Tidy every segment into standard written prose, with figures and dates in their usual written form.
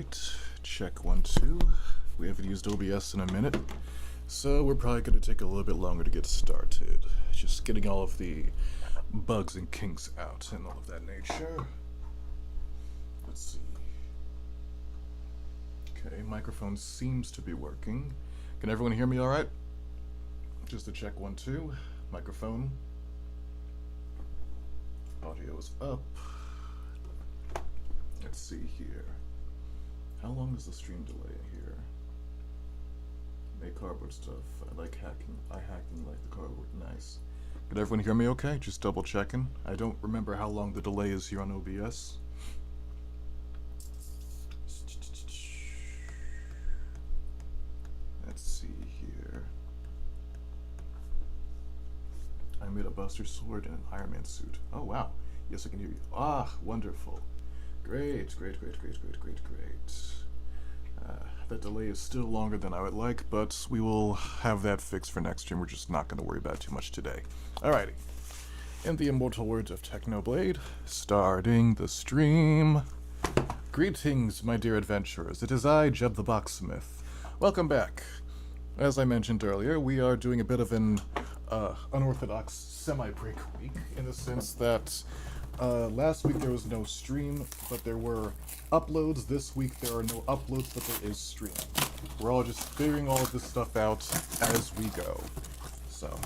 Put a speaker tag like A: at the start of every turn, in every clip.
A: Alright, check 1, 2. We haven't used OBS in a minute, so we're probably going to take a little bit longer to get started. Just getting all of the bugs and kinks out and all of that nature. Let's see. Okay, microphone seems to be working. Can everyone hear me alright? Just to check 1, 2. Microphone. Audio is up. Let's see here. How long is the stream delay here? Make cardboard stuff. I like hacking. Hacking like the cardboard. Nice. Can everyone hear me okay? Just double checking. I don't remember how long the delay is here on OBS. Let's see here. I made a Buster Sword and an Iron Man suit. Oh wow. Yes, I can hear you. Ah, wonderful. Great. That delay is still longer than I would like, but we will have that fixed for next stream. We're just not going to worry about it too much today. Alrighty. In the immortal words of Technoblade, starting the stream. Greetings, my dear adventurers. It is I, Jeb the Boxsmith. Welcome back. As I mentioned earlier, we are doing a bit of an unorthodox semi-break week, in the sense that last week there was no stream, but there were uploads. This week there are no uploads, but there is stream. We're all just figuring all of this stuff out as we go. So,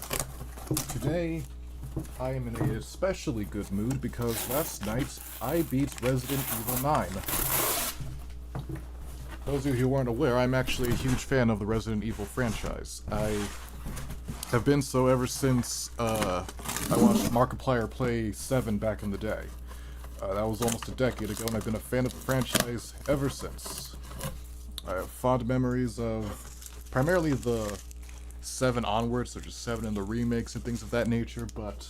A: today I am in an especially good mood because last night I beat Resident Evil 9. Those of you who weren't aware, I'm actually a huge fan of the Resident Evil franchise. I have been so ever since I watched Markiplier play 7 back in the day. That was almost a decade ago, and I've been a fan of the franchise ever since. I have fond memories of primarily the 7 onwards, so just 7 and the remakes and things of that nature, but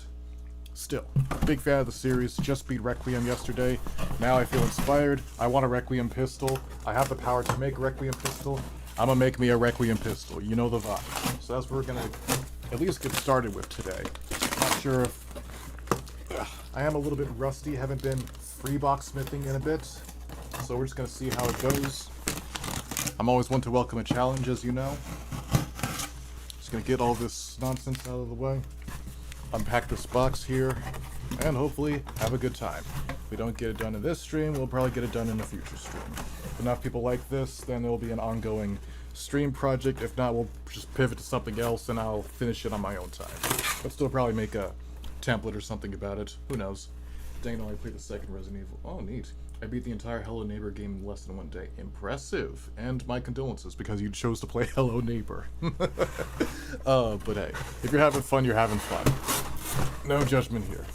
A: still, big fan of the series. Just beat Requiem yesterday. Now I feel inspired. I want a Requiem pistol. I have the power to make a Requiem pistol. I'm gonna make me a Requiem pistol. You know the vibe. So that's what we're gonna at least get started with today. Not sure if I am a little bit rusty, haven't been freebox smithing in a bit, so we're just gonna see how it goes. I'm always one to welcome a challenge, as you know. Just gonna get all this nonsense out of the way, unpack this box here, and hopefully have a good time. If we don't get it done in this stream, we'll probably get it done in a future stream. If enough people like this, then there will be an ongoing stream project. If not, we'll just pivot to something else and I'll finish it on my own time. But still probably make a template or something about it. Who knows? Dang it, I only played the second Resident Evil. Oh, neat. I beat the entire Hello Neighbor game in less than 1 day. Impressive. And my condolences, because you chose to play Hello Neighbor. But hey, if you're having fun, you're having fun. No judgment here.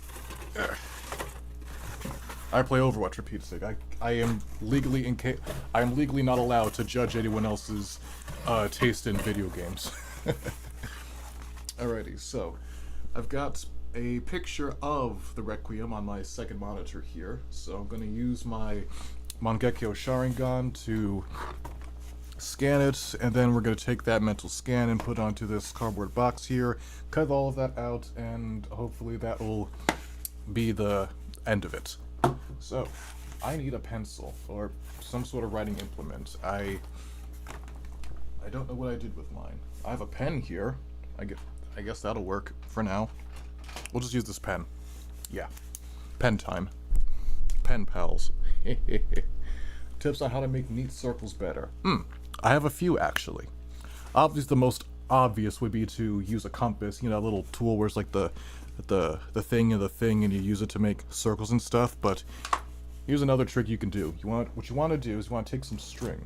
A: I play Overwatch for Pete's sake. I am legally not allowed to judge anyone else's taste in video games. Alrighty, so I've got a picture of the Requiem on my second monitor here, so I'm going to use my Mangekyo Sharingan to scan it, and then we're going to take that mental scan and put onto this cardboard box here, cut all of that out, and hopefully that will be the end of it. So, I need a pencil, or some sort of writing implement. I don't know what I did with mine. I have a pen here. I guess that'll work for now. We'll just use this pen. Yeah. Pen time. Pen pals. Tips on how to make neat circles better. I have a few, actually. Obviously, the most obvious would be to use a compass. You know, a little tool where it's like the thing and the thing, and you use it to make circles and stuff. But here's another trick you can do. What you want to do is you want to take some string.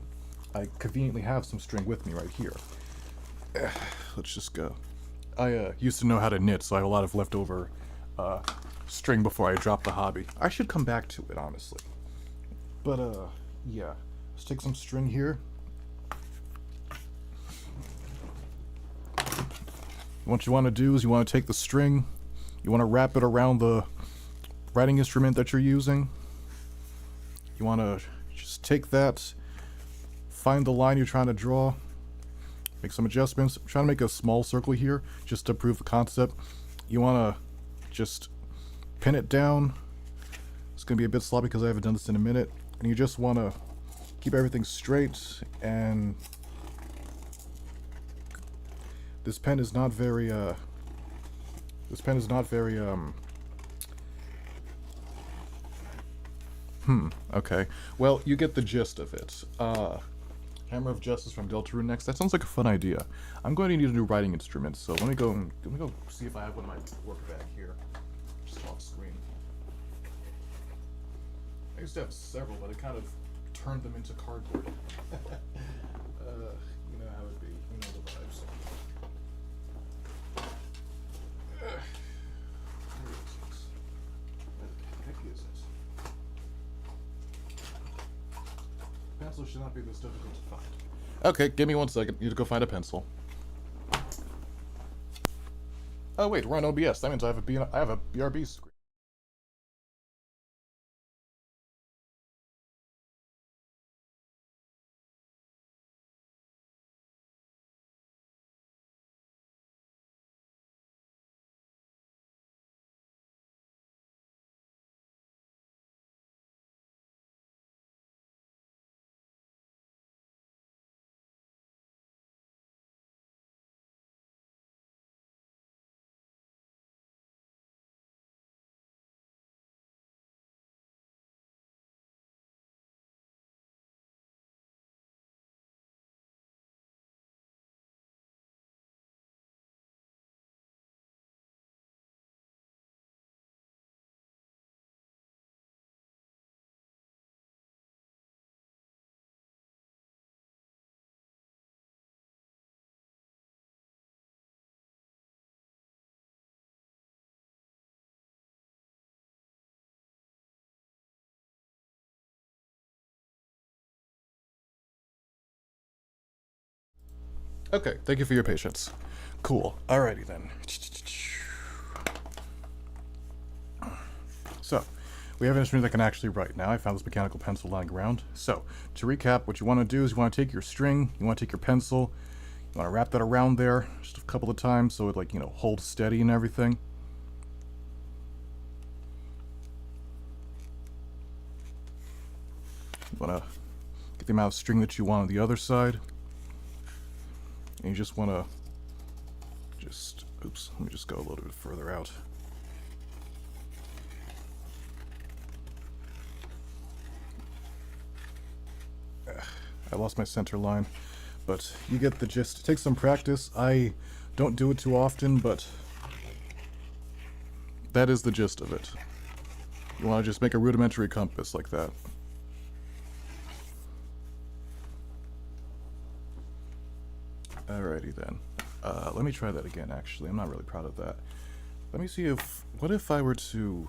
A: I conveniently have some string with me right here. Let's just go. I used to know how to knit, so I have a lot of leftover string before I dropped the hobby. I should come back to it, honestly. But, yeah. Let's take some string here. What you want to do is you want to take the string, you want to wrap it around the writing instrument that you're using. You want to just take that, find the line you're trying to draw, make some adjustments. I'm trying to make a small circle here just to prove the concept. You want to just pin it down. It's going to be a bit sloppy because I haven't done this in a minute. And you just want to keep everything straight, and this pen is not very, okay. Well, you get the gist of it. Hammer of Justice from Deltarune next. That sounds like a fun idea. I'm going to need a new writing instrument, so let me go see if I have one of my work bag here. Just off screen. I used to have several, but I kind of turned them into cardboard. You know how it be. You know the vibes. Where the heck is it? Pencil should not be this difficult to find. Okay, give me 1 second. Need to go find a pencil. Oh wait, we're on OBS. That means I have a BRB screen. Okay, thank you for your patience. Cool. Alrighty then. So, we have an instrument that can actually write. Now I found this mechanical pencil lying around. So, to recap, what you want to do is you want to take your string, you want to take your pencil, you want to wrap that around there just a couple of times so it, like, you know, holds steady and everything. You want to get the amount of string that you want on the other side. And you just want to oops, let me just go a little bit further out. I lost my center line, but you get the gist. It takes some practice. I don't do it too often, but that is the gist of it. You want to just make a rudimentary compass like that. Alrighty then. Let me try that again, actually. I'm not really proud of that. Let me see what if I were to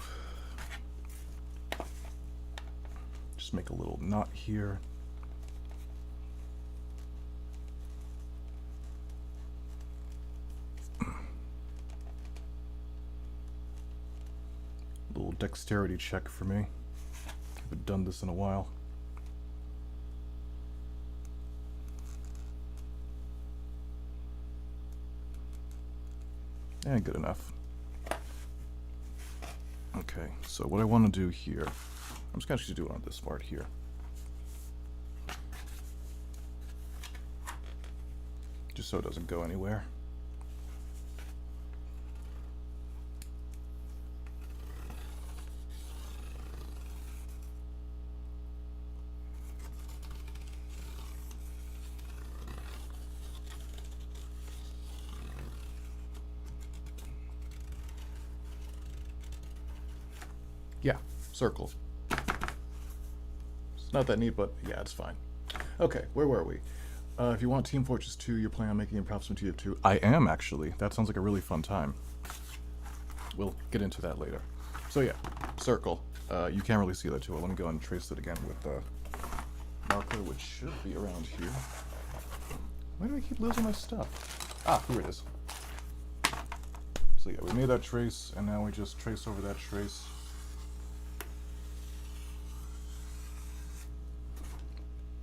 A: just make a little knot here. Little dexterity check for me. Haven't done this in a while. And good enough. Okay, so what I want to do here, I'm just going to actually do it on this part here. Just so it doesn't go anywhere. Yeah, circle. It's not that neat, but yeah, it's fine. Okay, where were we? If you want Team Fortress 2, you're planning on making improves from TF2. I am, actually. That sounds like a really fun time. We'll get into that later. So yeah, circle. You can't really see that too well. Let me go and trace it again with the marker, which should be around here. Why do I keep losing my stuff? Ah, here it is. So yeah, we made that trace, and now we just trace over that trace.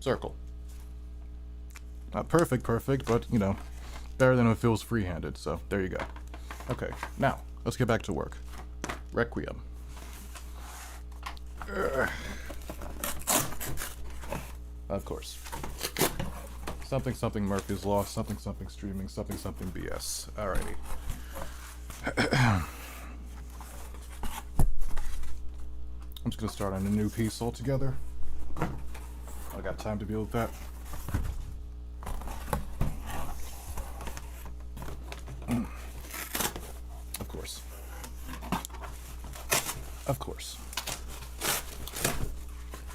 A: Circle. Not perfect, but, you know, better than if it was free-handed, so there you go. Okay, now, let's get back to work. Requiem. Of course. Something something Murphy's Law, something something streaming, something something BS. Alrighty. I'm just gonna start on a new piece altogether. I got time to deal with that. Of course. Of course.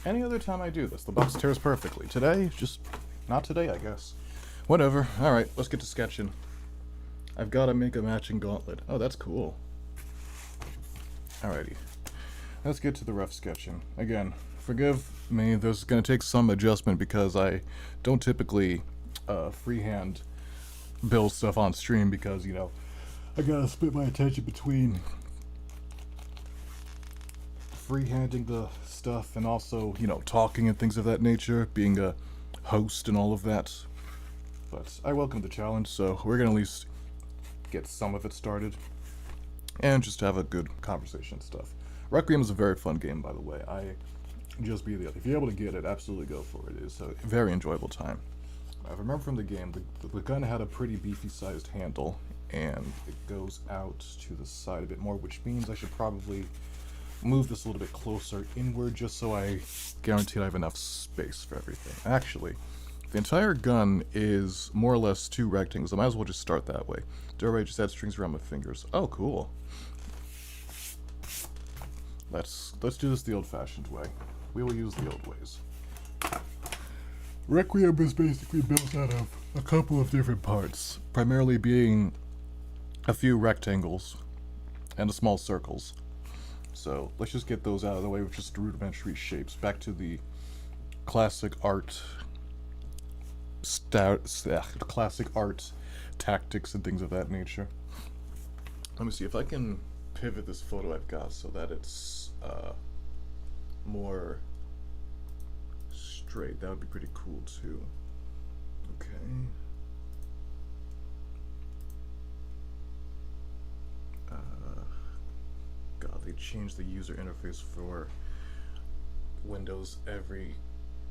A: Any other time I do this, the box tears perfectly. Today, just not today, I guess. Whatever. Alright, let's get to sketching. I've got to make a matching gauntlet. Oh, that's cool. Alrighty. Let's get to the rough sketching. Again, forgive me, there's going to take some adjustment because I don't typically freehand build stuff on stream because, you know, I gotta split my attention between freehanding the stuff and also, you know, talking and things of that nature, being a host and all of that. But I welcome the challenge, so we're gonna at least get some of it started and just have a good conversation and stuff. Requiem is a very fun game, by the way. If you're able to get it, absolutely go for it. It's a very enjoyable time. I remember from the game, the gun had a pretty beefy sized handle, and it goes out to the side a bit more, which means I should probably move this a little bit closer inward just so I guarantee I have enough space for everything. Actually, the entire gun is more or less 2 rectangles. I might as well just start that way. Doorway, just add strings around my fingers. Oh, cool. Let's do this the old-fashioned way. We will use the old ways. Requiem is basically built out of a couple of different parts, primarily being a few rectangles and small circles. So let's just get those out of the way with just rudimentary shapes. Back to the classic art tactics and things of that nature. Let me see if I can pivot this photo I've got so that it's more straight. That would be pretty cool too. Okay. God, they changed the user interface for Windows every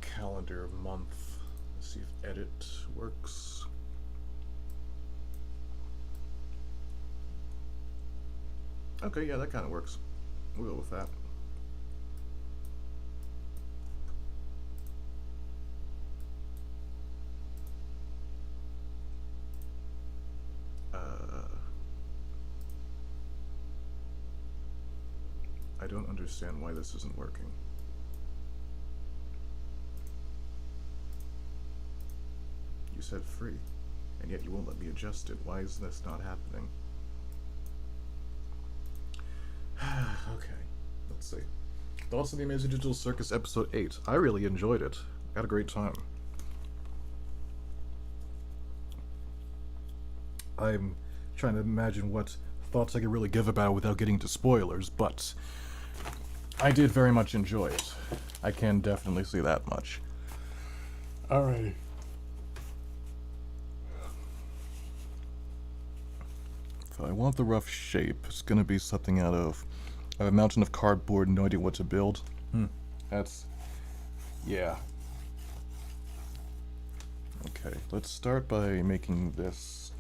A: calendar month. Let's see if edit works. Okay, yeah, that kind of works. We'll go with that. I don't understand why this isn't working. You said free, and yet you won't let me adjust it. Why is this not happening? Okay, let's see. Thoughts on the Amazing Digital Circus Episode 8. I really enjoyed it. Had a great time. I'm trying to imagine what thoughts I could really give about it without getting into spoilers, but I did very much enjoy it. I can definitely see that much. Alrighty. If I want the rough shape, it's gonna be something out of a mountain of cardboard, no idea what to build. That's... yeah. Okay, let's start by making this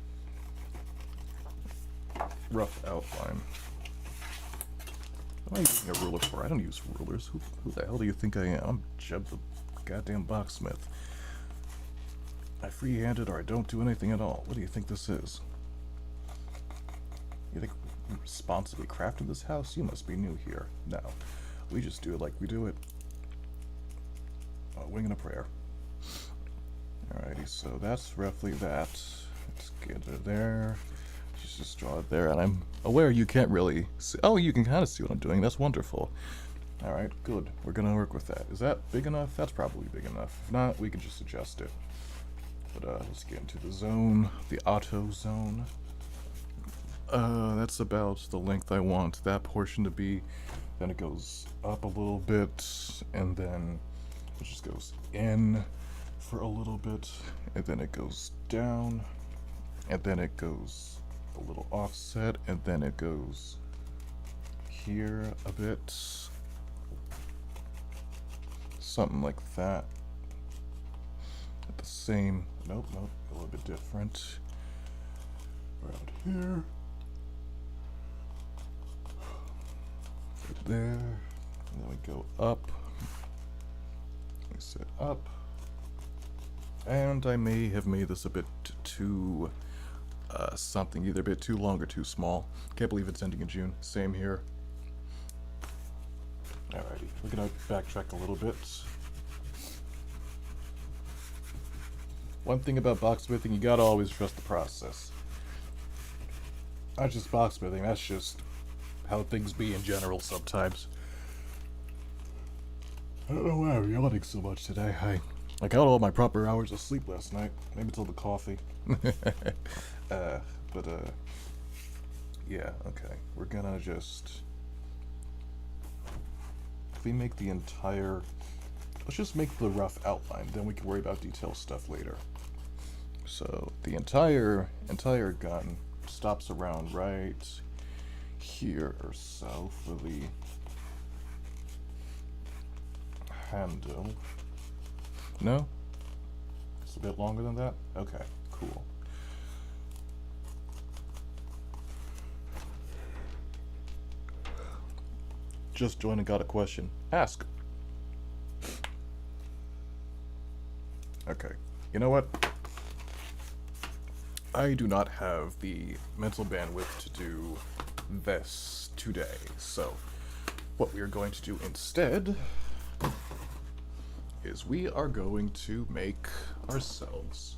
A: rough outline. What am I using a ruler for? I don't use rulers. Who the hell do you think I am? I'm Jeb the goddamn boxsmith. I free-handed or I don't do anything at all. What do you think this is? You think we responsibly crafted this house? You must be new here. No. We just do it like we do it. A wing and a prayer. Alrighty, so that's roughly that. Let's get it there. Just draw it there, and I'm aware you can't really see. Oh, you can kind of see what I'm doing. That's wonderful. Alright, good. We're gonna work with that. Is that big enough? That's probably big enough. If not, we can just adjust it. But let's get into the zone, the auto zone. That's about the length I want that portion to be. Then it goes up a little bit, and then it just goes in for a little bit, and then it goes down, and then it goes a little offset, and then it goes here a bit, something like that. same. Nope, nope. A little bit different. Around here. Right there. And then we go up. We set up. And I may have made this a bit too something, either a bit too long or too small. Can't believe it's ending in June. Same here. Alrighty, we're gonna backtrack a little bit. One thing about boxsmithing, you gotta always trust the process. Not just boxsmithing, that's just how things be in general sometimes. I don't know why I'm yawning so much today. I got all my proper hours of sleep last night. Maybe it's all the coffee. Yeah, okay. We're gonna just... If we make the entire... Let's just make the rough outline, then we can worry about detail stuff later. So, the entire gun stops around right here or so for the handle. No? It's a bit longer than that? Okay, cool. Just joined and got a question. Ask. Okay, you know what? I do not have the mental bandwidth to do this today, so what we are going to do instead is we are going to make ourselves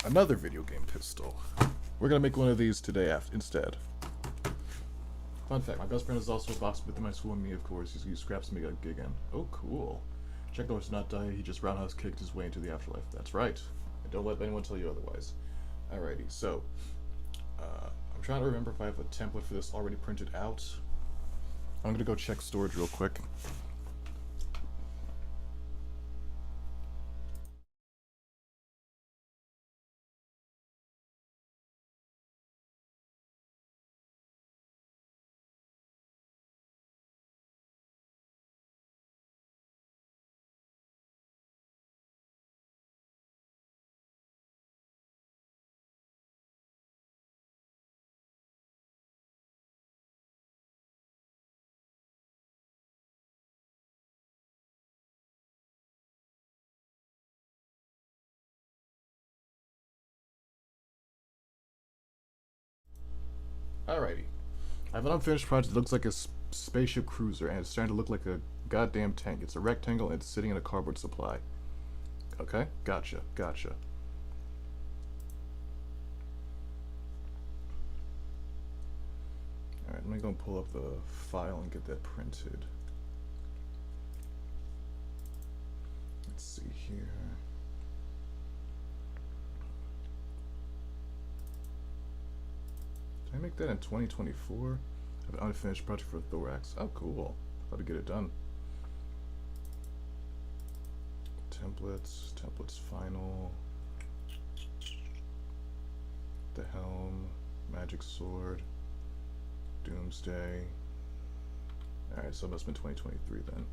A: another video game pistol. We're gonna make one of these today instead. Fun fact, my best friend is also a boxsmith in my school, and me, of course. He's used scraps to make a gig in. Oh, cool. Check Norris not die, he just roundhouse kicked his way into the afterlife. That's right. And don't let anyone tell you otherwise. Alrighty, so, I'm trying to remember if I have a template for this already printed out. I'm gonna go check storage real quick. Alrighty. I have an unfinished project that looks like a spaceship cruiser, and it's starting to look like a goddamn tank. It's a rectangle, and it's sitting in a cardboard supply. Okay? Gotcha. Gotcha. Alright, let me go pull up the file and get that printed. Let's see here. Did I make that in 2024? I have an unfinished project for a thorax. Oh, cool. How to get it done. Templates, templates final. The helm, magic sword, doomsday. Alright, so it must have been 2023 then.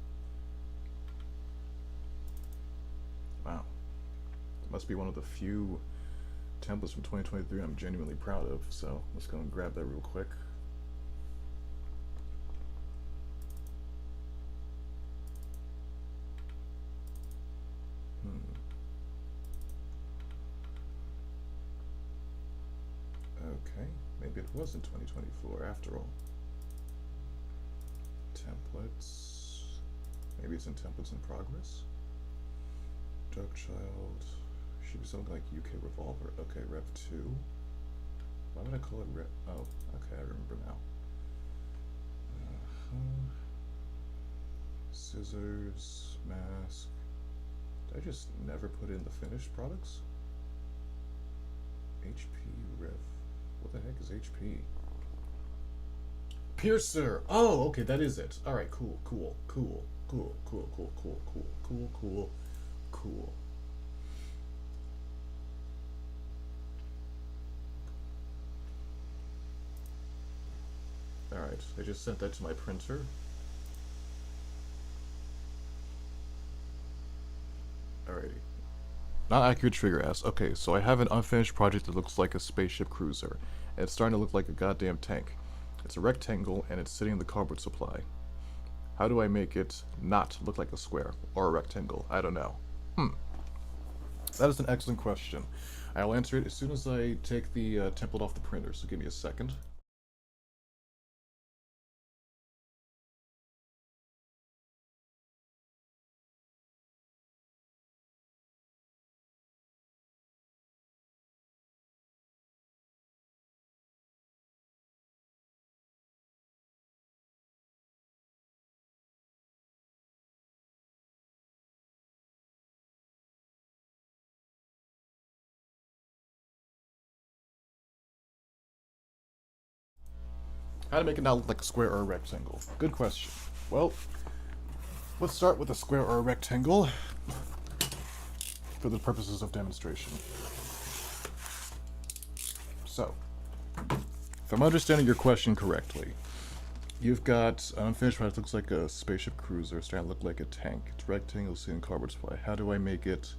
A: Wow. It must be one of the few templates from 2023 I'm genuinely proud of, so let's go and grab that real quick. Okay, maybe it was in 2024 after all. Templates. Maybe it's in templates in progress. Darkchild. Should be something like UK Revolver. Okay, Rev 2. Why would I call it Rev? Oh, okay, I remember now. Scissors, mask. Did I just never put in the finished products? HP Rev. What the heck is HP? Piercer! Oh, okay, that is it. Alright, cool. Alright, I just sent that to my printer. Alrighty. Not accurate trigger ass. Okay, so I have an unfinished project that looks like a spaceship cruiser. And it's starting to look like a goddamn tank. It's a rectangle and it's sitting in the cardboard supply. How do I make it not look like a square or a rectangle? I don't know. That is an excellent question. I'll answer it as soon as I take the template off the printer, so give me a second. How to make it not look like a square or a rectangle? Good question. Well, let's start with a square or a rectangle for the purposes of demonstration. So, if I'm understanding your question correctly, you've got an unfinished project that looks like a spaceship cruiser, starting to look like a tank. It's rectangle, sitting cardboard supply. How do I make it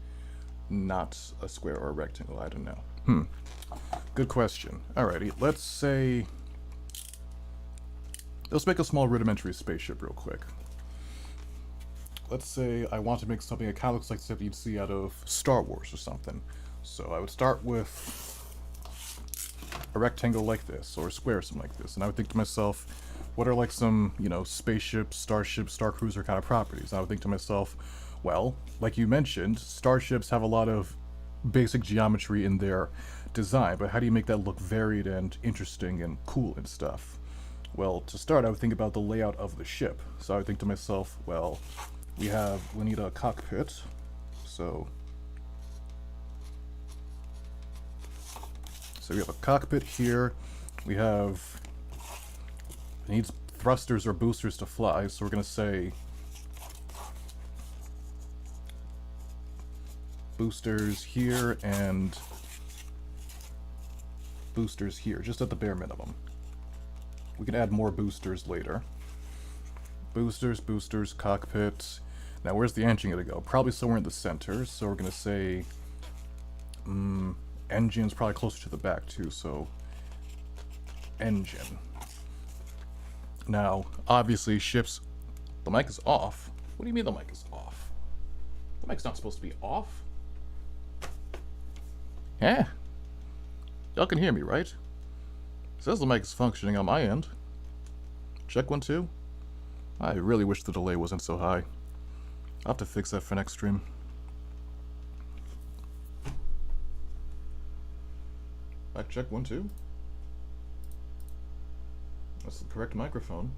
A: not a square or a rectangle? I don't know. Good question. Alrighty, let's make a small rudimentary spaceship real quick. Let's say I want to make something that kind of looks like something you'd see out of Star Wars or something. So I would start with a rectangle like this, or a square or something like this, and I would think to myself, what are like some, spaceship, starship, star cruiser kind of properties? And I would think to myself, well, like you mentioned, starships have a lot of basic geometry in their design, but how do you make that look varied and interesting and cool and stuff? Well, to start, I would think about the layout of the ship. So I would think to myself, well, we need a cockpit, so we have a cockpit here. It needs thrusters or boosters to fly, so we're gonna say boosters here and boosters here, just at the bare minimum. We can add more boosters later. Boosters, cockpit. Now where's the engine gonna go? Probably somewhere in the center, so we're gonna say engine's probably closer to the back too, so engine. Now, obviously ships... The mic is off? What do you mean the mic is off? The mic's not supposed to be off? Yeah. Y'all can hear me, right? It says the mic is functioning on my end. Check 1, 2. I really wish the delay wasn't so high. I'll have to fix that for next stream. Mic check 1, 2. That's the correct microphone.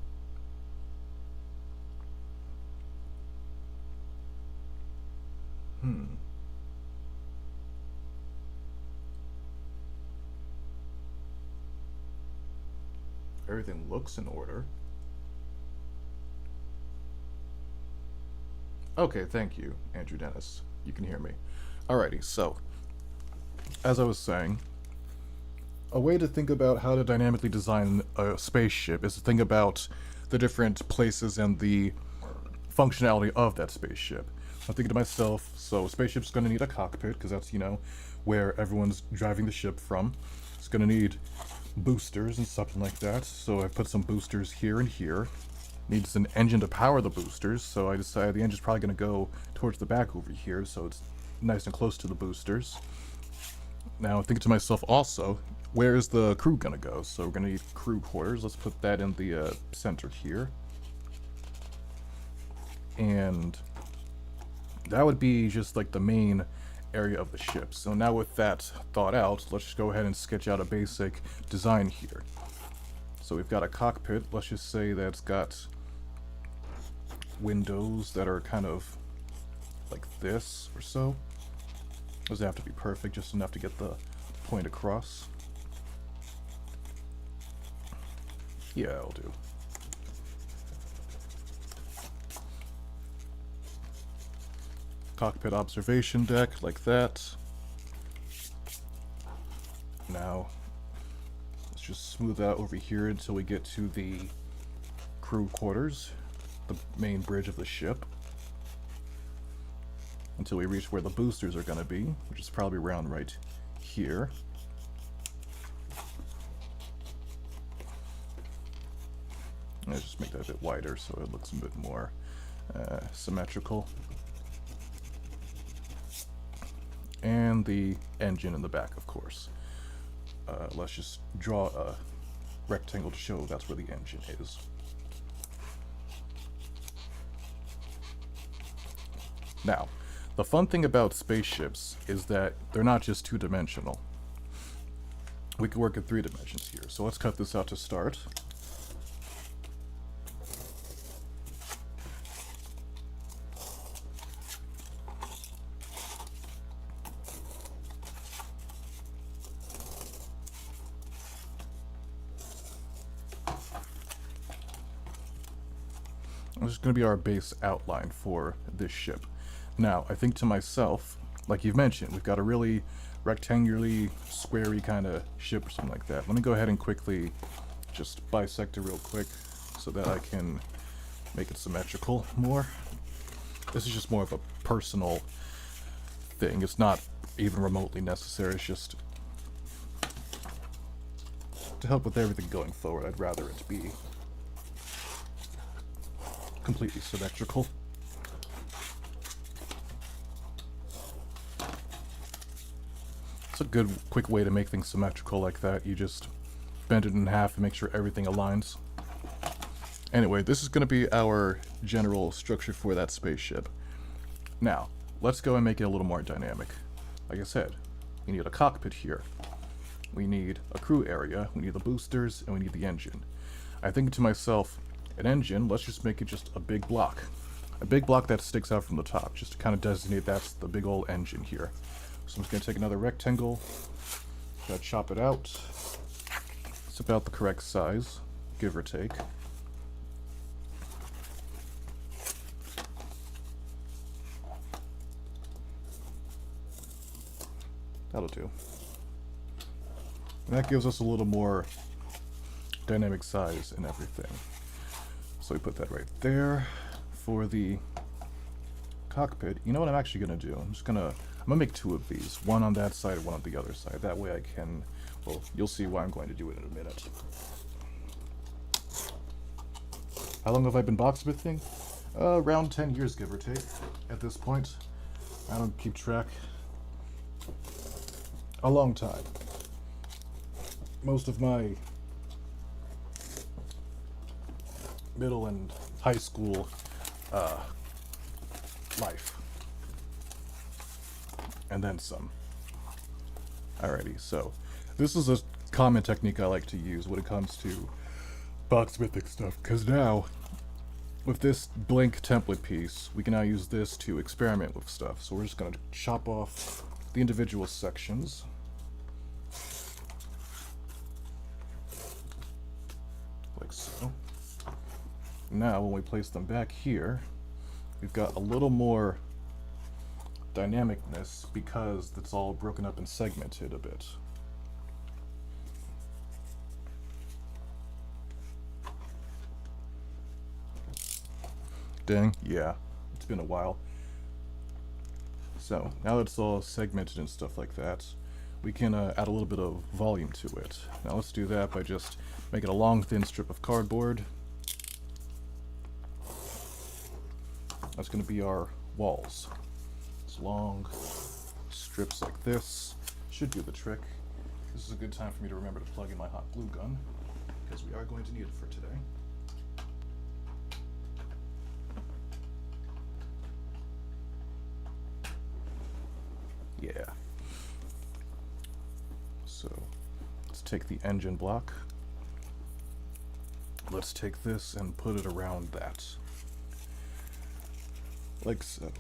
A: Everything looks in order. Okay, thank you, Andrew Dennis. You can hear me. Alrighty, so, as I was saying, a way to think about how to dynamically design a spaceship is to think about the different places and the functionality of that spaceship. I'm thinking to myself, so a spaceship's going to need a cockpit, because that's, where everyone's driving the ship from. It's going to need boosters and something like that, so I put some boosters here and here. Needs an engine to power the boosters, so I decided the engine's probably going to go towards the back over here, so it's nice and close to the boosters. Now I'm thinking to myself also, where is the crew going to go? So we're going to need crew quarters. Let's put that in the center here. And that would be just like the main area of the ship. So now with that thought out, let's just go ahead and sketch out a basic design here. So we've got a cockpit. Let's just say that it's got windows that are kind of like this or so. Doesn't have to be perfect, just enough to get the point across. Yeah, it'll do. Cockpit observation deck, like that. Now, let's just smooth out over here until we get to the crew quarters, the main bridge of the ship. until we reach where the boosters are going to be, which is probably around right here. Let's just make that a bit wider so it looks a bit more symmetrical. And the engine in the back, of course. Let's just draw a rectangle to show that's where the engine is. Now, the fun thing about spaceships is that they're not just two-dimensional. We can work in 3 dimensions here. So let's cut this out to start. This is going to be our base outline for this ship. Now, I think to myself, like you've mentioned, we've got a really rectangularly, squarey kind of ship or something like that. Let me go ahead and quickly just bisect it real quick so that I can make it symmetrical more. This is just more of a personal thing. It's not even remotely necessary. It's just to help with everything going forward. I'd rather it be completely symmetrical. It's a good, quick way to make things symmetrical like that. You just bend it in half and make sure everything aligns. Anyway, this is going to be our general structure for that spaceship. Now, let's go and make it a little more dynamic. Like I said, we need a cockpit here. We need a crew area, we need the boosters, and we need the engine. I think to myself, an engine, let's just make it just a big block. A big block that sticks out from the top, just to kind of designate that's the big old engine here. So I'm just going to take another rectangle, chop it out. It's about the correct size, give or take. That'll do. And that gives us a little more dynamic size and everything. So we put that right there. For the cockpit, you know what I'm actually going to do? I'm going to make 2 of these. One on that side and one on the other side. That way I can, well, you'll see why I'm going to do it in a minute. How long have I been boxsmithing? Around 10 years, give or take, at this point. I don't keep track. A long time. Most of my middle and high school life. And then some. Alrighty, so this is a common technique I like to use when it comes to boxsmithing stuff, because now with this blank template piece we can now use this to experiment with stuff. So we're just going to chop off the individual sections. Like so. Now when we place them back here, we've got a little more dynamicness because it's all broken up and segmented a bit. Dang, yeah, it's been a while. So now that it's all segmented and stuff like that, we can add a little bit of volume to it. Now let's do that by just making a long thin strip of cardboard. That's going to be our walls. It's long strips like this should do the trick. This is a good time for me to remember to plug in my hot glue gun, because we are going to need it for today. Yeah. So let's take the engine block. Let's take this and put it around that. Like so.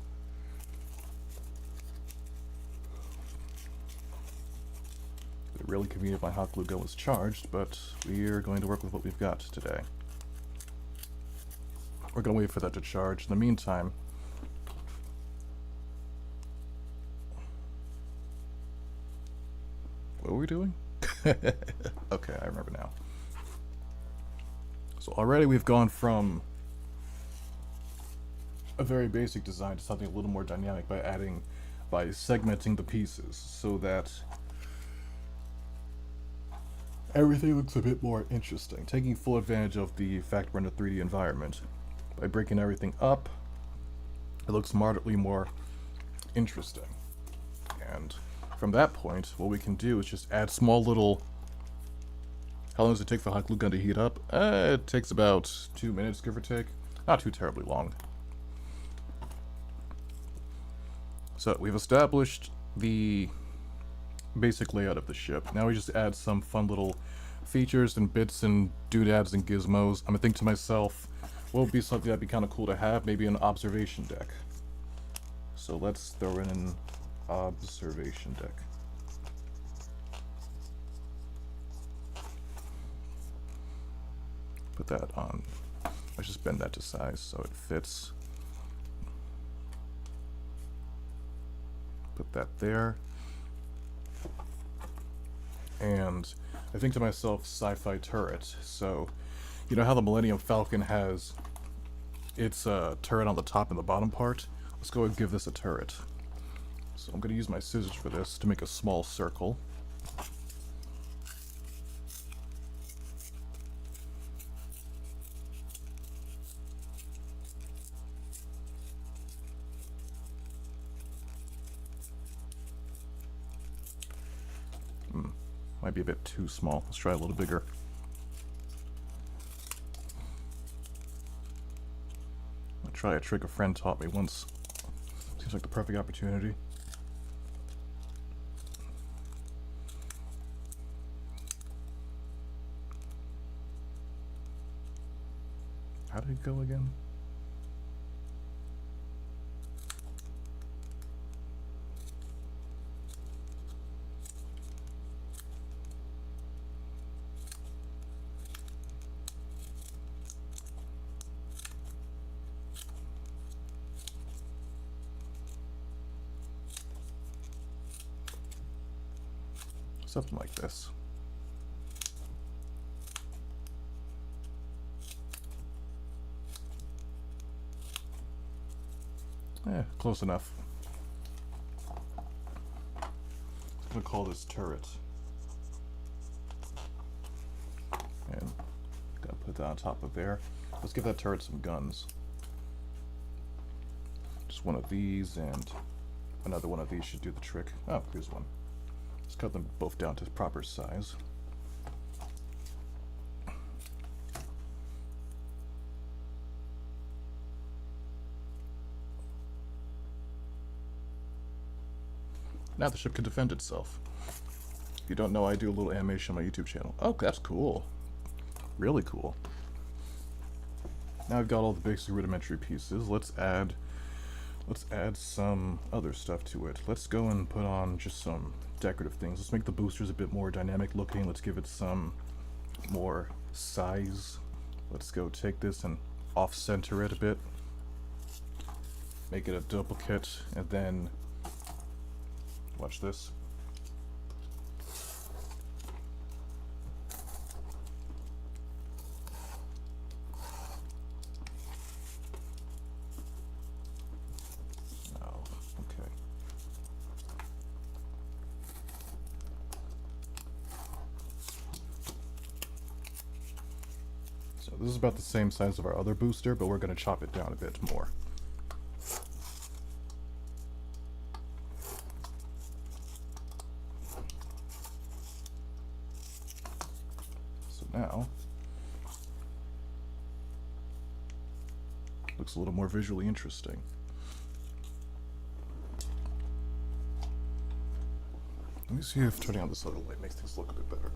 A: It's really convenient my hot glue gun was charged, but we are going to work with what we've got today. We're going to wait for that to charge. In the meantime, what were we doing? Okay, I remember now. So already we've gone from a very basic design to something a little more dynamic by segmenting the pieces so that everything looks a bit more interesting, taking full advantage of the fact we're in a 3D environment. By breaking everything up, it looks moderately more interesting. And from that point, what we can do is just add small little... How long does it take for a hot glue gun to heat up? It takes about 2 minutes, give or take. Not too terribly long. So we've established the basic layout of the ship. Now we just add some fun little features and bits and doodads and gizmos. I'm gonna think to myself, what would be something that'd be kind of cool to have? Maybe an observation deck. So let's throw in an observation deck. Put that on. Let's just bend that to size so it fits. Put that there. And I think to myself, sci-fi turret. So, you know how the Millennium Falcon has its turret on the top and the bottom part? Let's go and give this a turret. So I'm going to use my scissors for this to make a small circle. Might be a bit too small. Let's try a little bigger. I'll try a trick a friend taught me once. Seems like the perfect opportunity. How did it go again? Something like this. Close enough. I'm gonna call this turret. And gotta put that on top of there. Let's give that turret some guns. Just one of these and another one of these should do the trick. Oh, here's one. Let's cut them both down to proper size. Now the ship can defend itself. If you don't know, I do a little animation on my YouTube channel. Oh, that's cool. Really cool. Now I've got all the basic rudimentary pieces. Let's add some other stuff to it. Let's go and put on just some decorative things. Let's make the boosters a bit more dynamic looking. Let's give it some more size. Let's go take this and off-center it a bit. Make it a duplicate, and then watch this. Oh, okay. So this is about the same size of our other booster, but we're going to chop it down a bit more. Now, looks a little more visually interesting. Let me see if turning on this other light makes things look a bit better.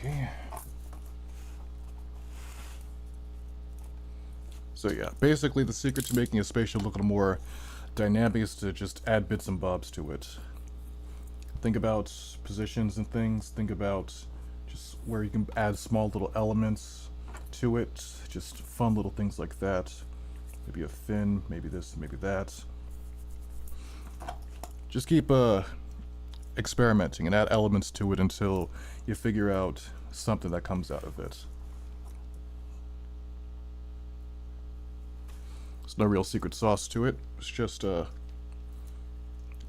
A: Okay. So yeah, basically the secret to making a spaceship look a little more dynamic is to just add bits and bobs to it. Think about positions and things. Think about just where you can add small little elements to it. Just fun little things like that. Maybe a fin, maybe this, maybe that. Just keep experimenting and add elements to it until you figure out something that comes out of it. There's no real secret sauce to it. It's just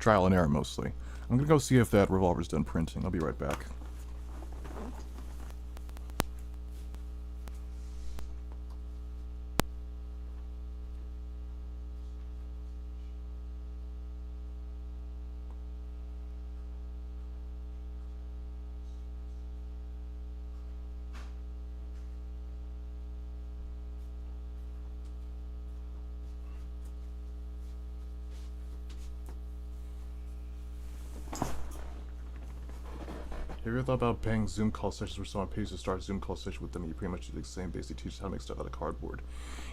A: trial and error mostly. I'm gonna go see if that revolver's done printing. I'll be right back. Have you ever thought about paying Zoom call sessions where someone pays to start a Zoom call session with them and you pretty much do the same, basically teach how to make stuff out of cardboard?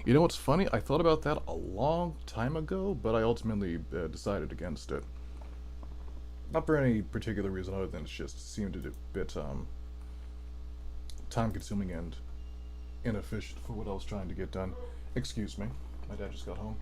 A: You know what's funny? I thought about that a long time ago, but I ultimately decided against it. Not for any particular reason other than it just seemed a bit time consuming and inefficient for what I was trying to get done. Excuse me, my dad just got home.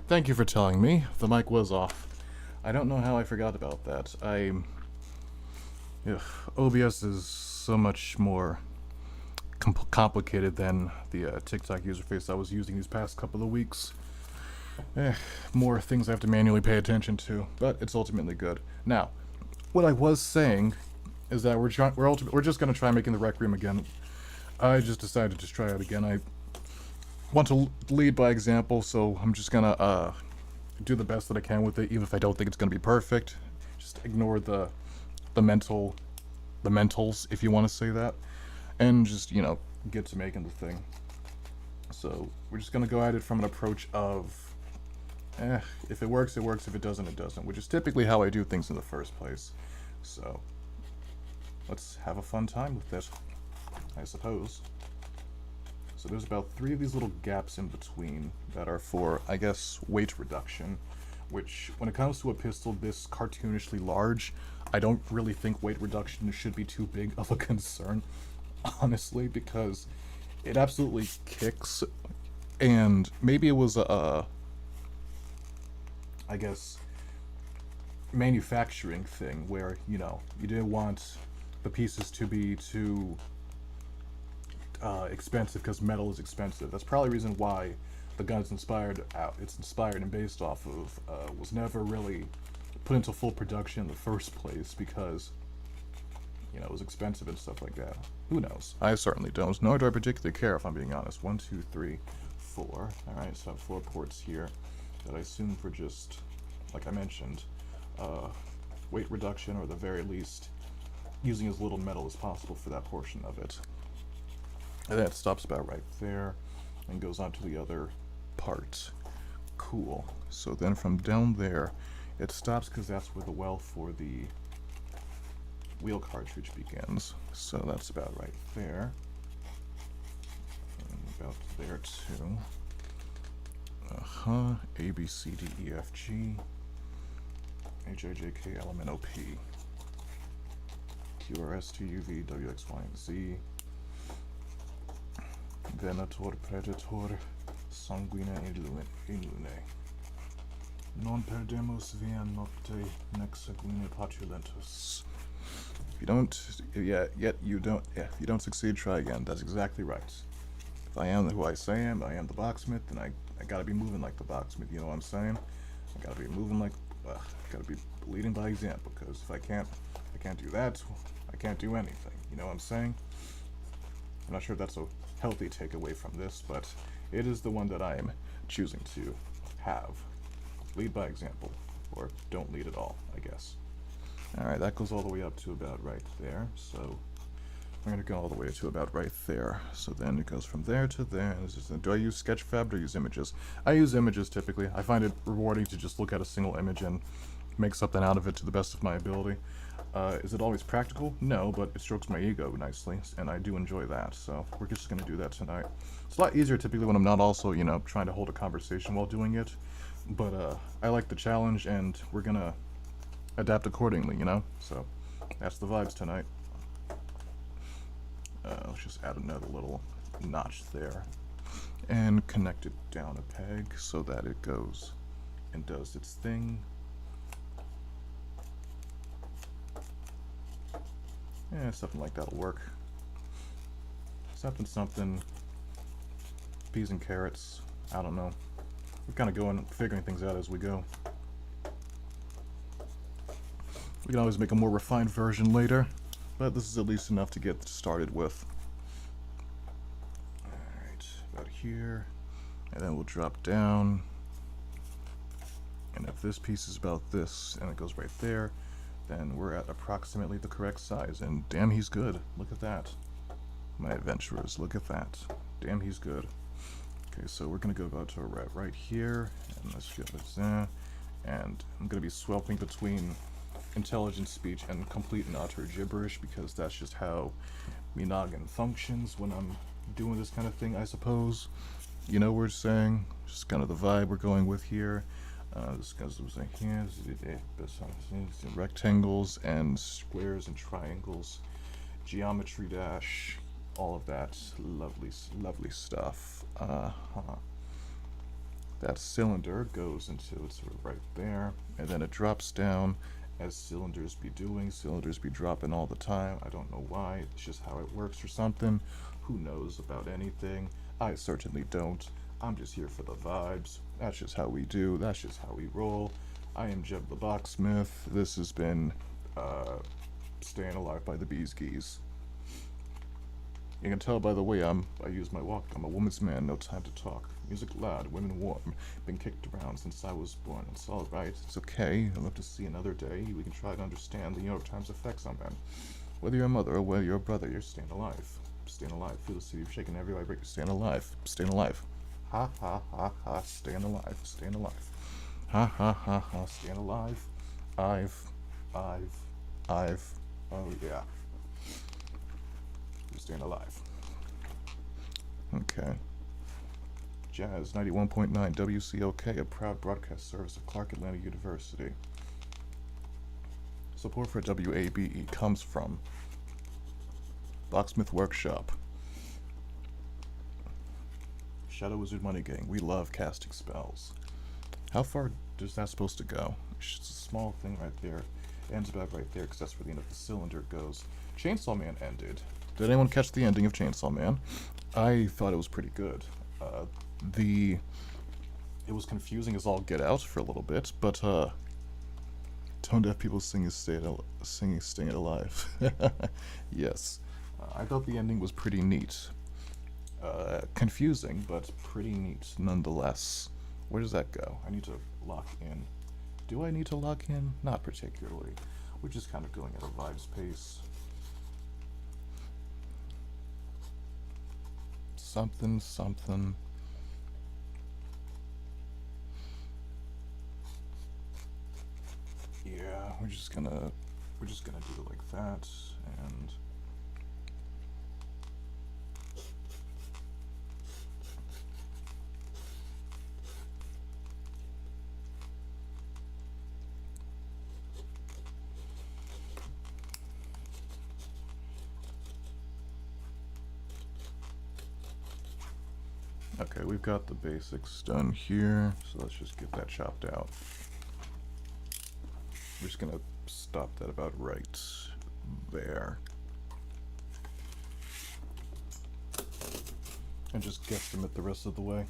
A: Thank you for telling me. The mic was off. I don't know how I forgot about that. Ugh, OBS is so much more complicated than the TikTok user face I was using these past couple of weeks. More things I have to manually pay attention to, but it's ultimately good. Now, what I was saying is that we're just gonna try making the Requiem again. I just decided to try it again. I want to lead by example, so I'm just gonna do the best that I can with it, even if I don't think it's gonna be perfect. Just ignore the mentals, if you want to say that, and just, you know, get to making the thing. So we're just gonna go at it from an approach of, if it works, it works. If it doesn't, it doesn't, which is typically how I do things in the first place. So let's have a fun time with this, I suppose. So there's about 3 of these little gaps in between that are for, I guess, weight reduction, which, when it comes to a pistol this cartoonishly large, I don't really think weight reduction should be too big of a concern, honestly, because it absolutely kicks, and maybe it was I guess, manufacturing thing where, you know, you didn't want the pieces to be too expensive because metal is expensive. That's probably the reason why the gun's inspired and based off of was never really put into full production in the first place because, you know, it was expensive and stuff like that. Who knows? I certainly don't. Nor do I particularly care, if I'm being honest. 1, 2, 3, 4. Alright, so I have 4 ports here that I assume for just, like I mentioned, weight reduction, or at the very least, using as little metal as possible for that portion of it. And then it stops about right there and goes on to the other part. Cool. So then from down there, it stops because that's where the well for the wheel cartridge begins. So that's about right there. And about there too. A, B, C, D, E, F, G, H, I, J, K, L, M, N, O, P, Q, R, S, T, U, V, W, X, Y, and Z, Venator, Predator, Sanguine, e Lune. Non perdemos via nocte, nex sanguine patulentus. If you don't succeed, try again. That's exactly right. If I am who I say I am the blacksmith, then I gotta be moving like the blacksmith, you know what I'm saying? I gotta be moving like, gotta be leading by example, because if I can't do that, I can't do anything, you know what I'm saying? I'm not sure if that's a healthy takeaway from this, but it is the one that I am choosing to have. Lead by example, or don't lead at all, I guess. Alright, that goes all the way up to about right there, so we're going to go all the way to about right there. So then it goes from there to there. Do I use Sketchfab or do I use images? I use images typically. I find it rewarding to just look at a single image and make something out of it to the best of my ability. Is it always practical? No, but it strokes my ego nicely, and I do enjoy that. So we're just going to do that tonight. It's a lot easier typically when I'm not also, you know, trying to hold a conversation while doing it. But I like the challenge, and we're going to adapt accordingly, you know? So that's the vibes tonight. Let's just add another little notch there and connect it down a peg so that it goes and does its thing. Yeah, something like that'll work. Something, peas and carrots, I don't know. We're kind of going, figuring things out as we go. We can always make a more refined version later, but this is at least enough to get started with. Alright, about here, and then we'll drop down. And if this piece is about this, and it goes right there, then we're at approximately the correct size. And damn, he's good. Look at that. My adventurers, look at that. Damn, he's good. Okay, so we're gonna go about to right here, and let's get this there. And I'm gonna be swapping between intelligent speech and complete and utter gibberish, because that's just how me noggin functions when I'm doing this kind of thing, I suppose. You know what we're saying? Just kind of the vibe we're going with here. This goes here, rectangles and squares and triangles, geometry dash, all of that lovely stuff. That cylinder goes into it's sort of right there, and then it drops down as cylinders be doing. Cylinders be dropping all the time. I don't know why. It's just how it works or something. Who knows about anything? I certainly don't. I'm just here for the vibes. That's just how we do. That's just how we roll. I am Jeb the Boxsmith. This has been Staying Alive by the Bees Gees. You can tell by the way I use my walk. I'm a woman's man, no time to talk. Music loud, women warm. Been kicked around since I was born. It's alright, it's okay. I'd love to see another day. We can try to understand the New York Times effects on men. Whether you're a mother or whether you're a brother, you're staying alive. Staying alive. Feel the city shaking every vibrate. You're staying alive. Staying alive. Ha ha ha ha. Staying alive. Staying alive. Ha ha ha ha. Staying alive. I've. Oh yeah. You're staying alive. Okay. Jazz 91.9 WCOK, a proud broadcast service of Clark Atlanta University. Support for WABE comes from Locksmith Workshop, Shadow Wizard Money Gang. We love casting spells. How far is that supposed to go? It's just a small thing right there. It ends about right there because that's where the end of the cylinder goes. Chainsaw Man ended. Did anyone catch the ending of Chainsaw Man? I thought it was pretty good. It was confusing as all get out for a little bit, but tone deaf people singing Staying Alive. Yes. I thought the ending was pretty neat. Confusing, but pretty neat nonetheless. Where does that go? I need to lock in. Do I need to lock in? Not particularly. We're just kind of going at a vibes pace. Something. Yeah, we're just gonna do it like that, and okay, we've got the basics done here, so let's just get that chopped out. We're just gonna stop that about right there. And just guesstimate the rest of the way.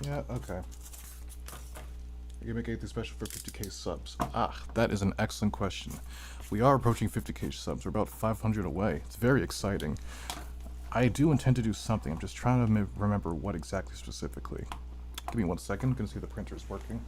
A: Yeah, okay. You're gonna make the special for 50k subs. Ah, that is an excellent question. We are approaching 50k subs. We're about 500 away. It's very exciting. I do intend to do something. I'm just trying to remember what exactly specifically. Give me 1 second. I'm gonna see if the printer's working.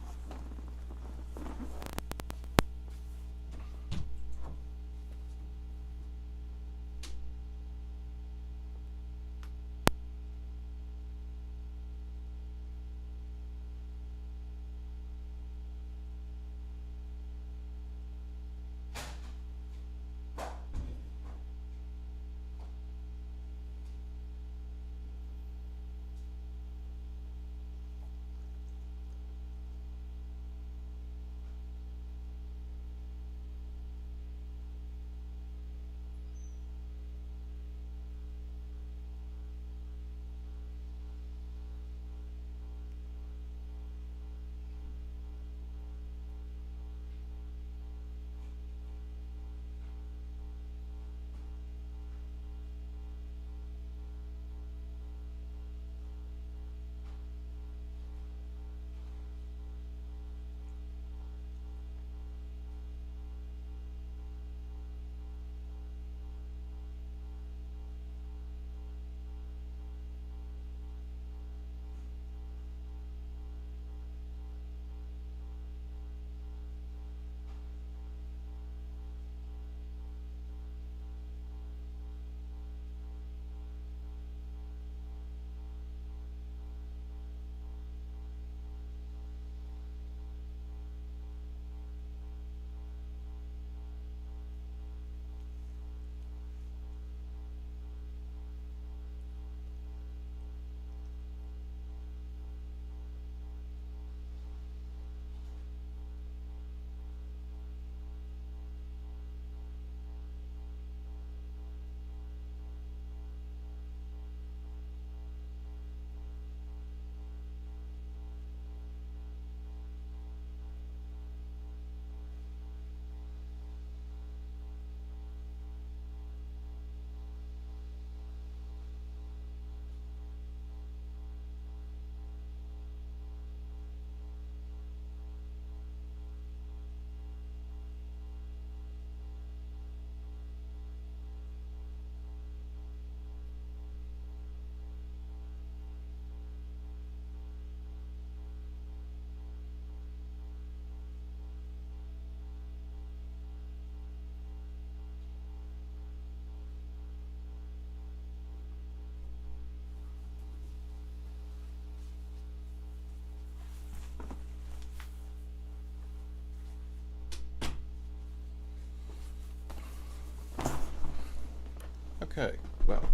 A: Okay, well,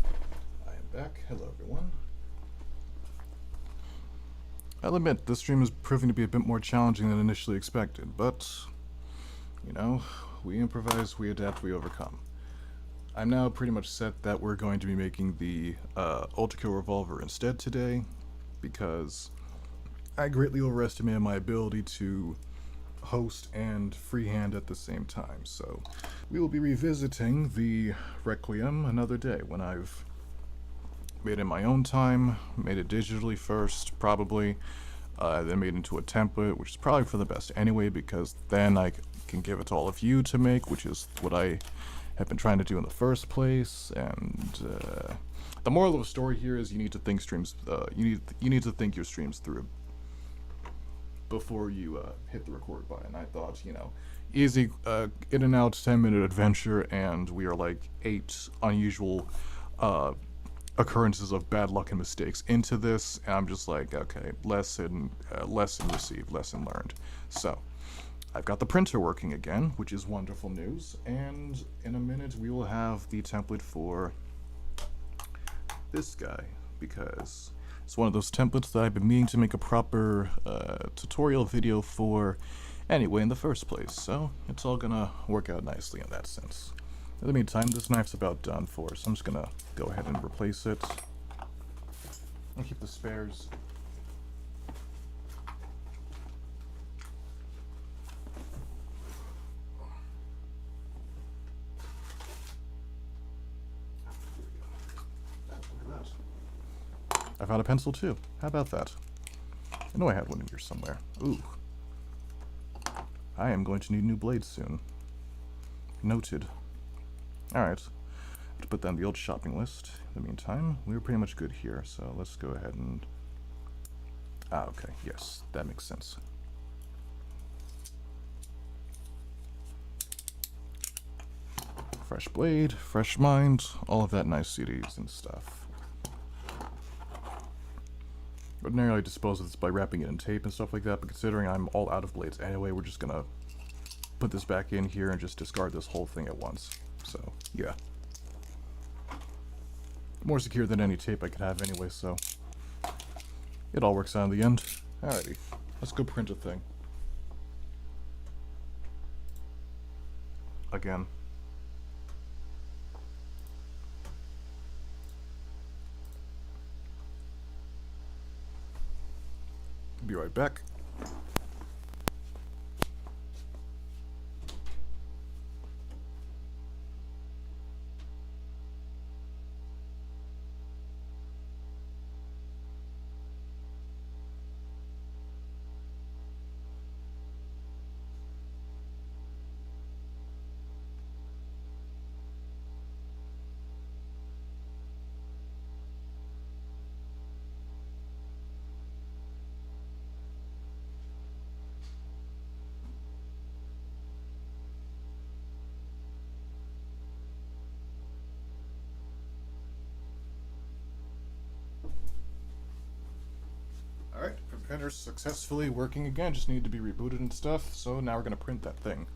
A: I am back. Hello, everyone. I'll admit, this stream is proving to be a bit more challenging than initially expected, but, you know, we improvise, we adapt, we overcome. I'm now pretty much set that we're going to be making the Ultra Revolver instead today, because I greatly overestimated my ability to host and freehand at the same time, so we will be revisiting the Requiem another day when I've made it in my own time, made it digitally first, probably, then made it into a template, which is probably for the best anyway, because then I can give it to all of you to make, which is what I have been trying to do in the first place. And the moral of the story here is you need to think streams. You need to think your streams through before you hit the record button. I thought, you know, easy, in and out, 10-minute adventure, and we are like 8 unusual occurrences of bad luck and mistakes into this, and I'm just like, okay, lesson received, lesson learned. So, I've got the printer working again, which is wonderful news, and in a minute we will have the template for this guy, because it's one of those templates that I've been meaning to make a proper tutorial video for anyway in the first place, so it's all gonna work out nicely in that sense. In the meantime, this knife's about done for, so I'm just gonna go ahead and replace it. I'll keep the spares. I found a pencil too. How about that? I know I had one in here somewhere. Ooh. I am going to need new blades soon. Noted. Alright. To put that on the old shopping list. In the meantime, we were pretty much good here, so let's go ahead and... Ah, okay. Yes, that makes sense. Fresh blade, fresh mind, all of that nice CDs and stuff. Ordinarily I dispose of this by wrapping it in tape and stuff like that, but considering I'm all out of blades anyway, we're just gonna put this back in here and just discard this whole thing at once. So, yeah. More secure than any tape I could have anyway, so it all works out in the end. Alrighty, let's go print a thing. Again. Be right back. Alright, printer's successfully working again, just need to be rebooted and stuff, so now we're gonna print that thing.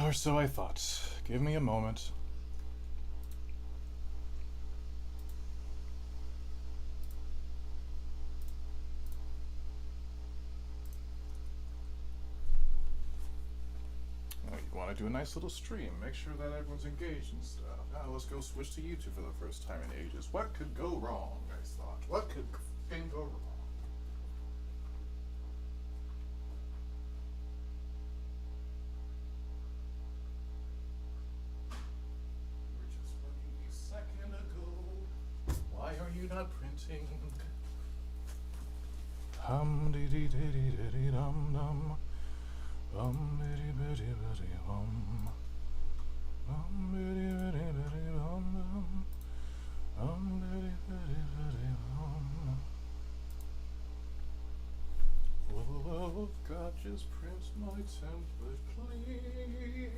A: Or so I thought. Give me a moment. Oh, you want to do a nice little stream. Make sure that everyone's engaged and stuff. Now let's go switch to YouTube for the first time in ages. What could go wrong, I thought. What could go wrong? Why are you not printing? Hum dee dee dee dee dee dee dum dum. Bitty bitty bitty hum. Bitty bitty bitty dum dum. Bitty bitty bitty hum. Oh God, just print my template, please.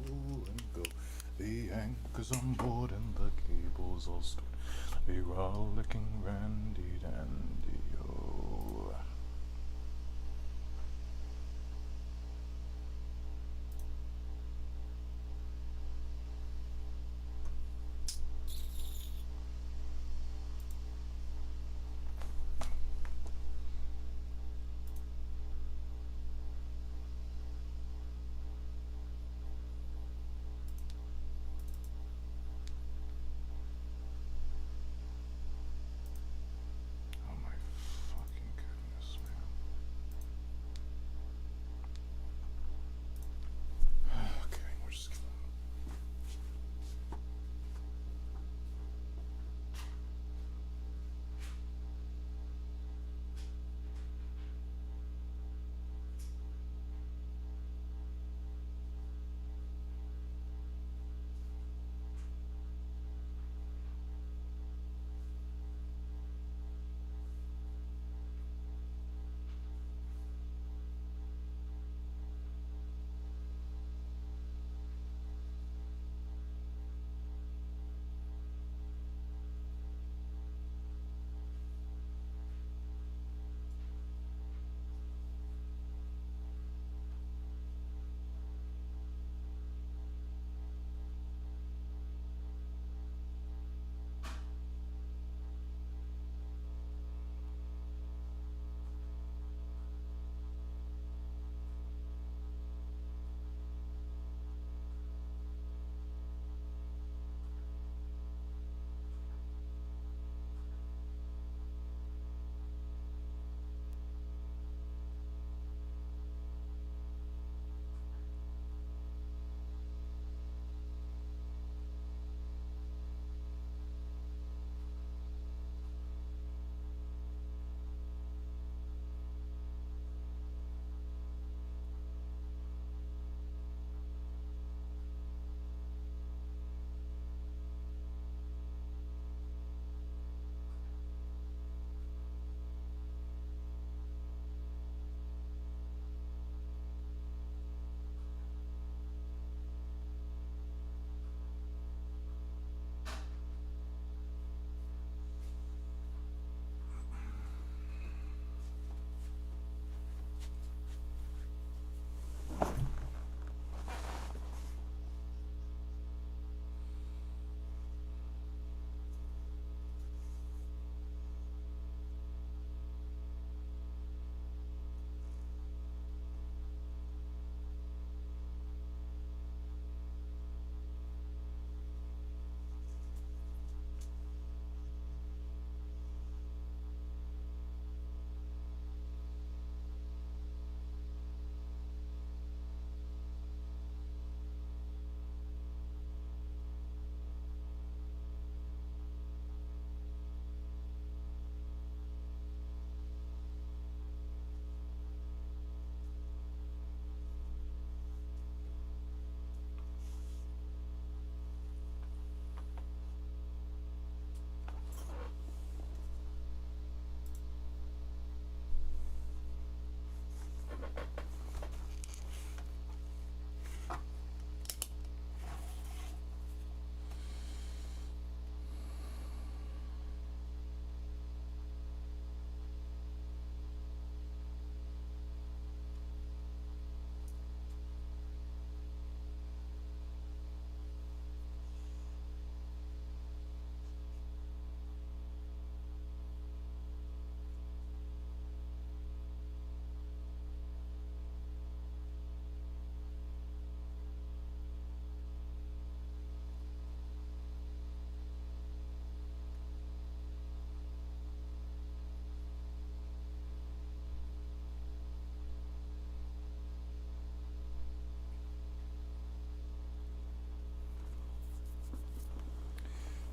A: and go. The anchor's on board and the cable's all stored. We're all looking randy dandy, oh.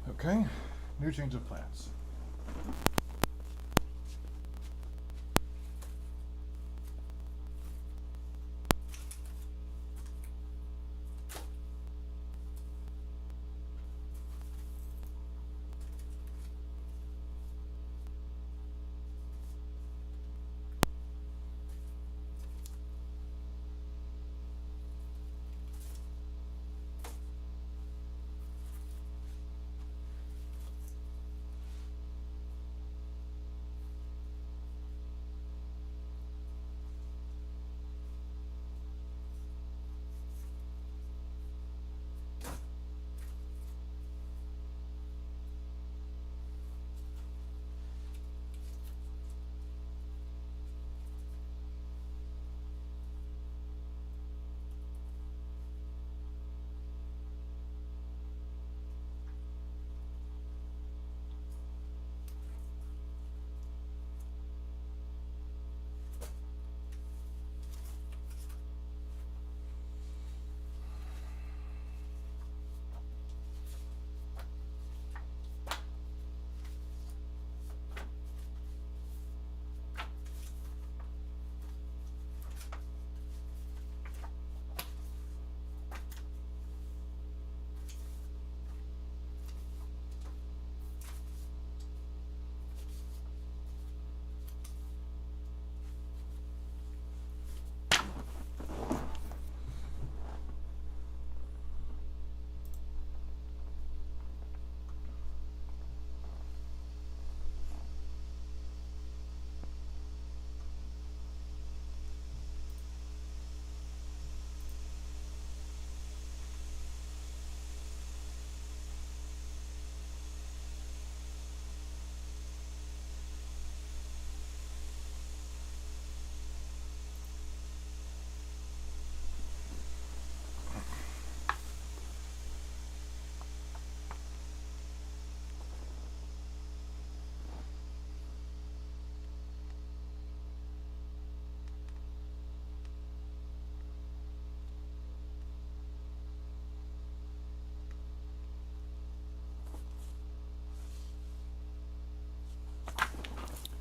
A: Okay, new change of plans.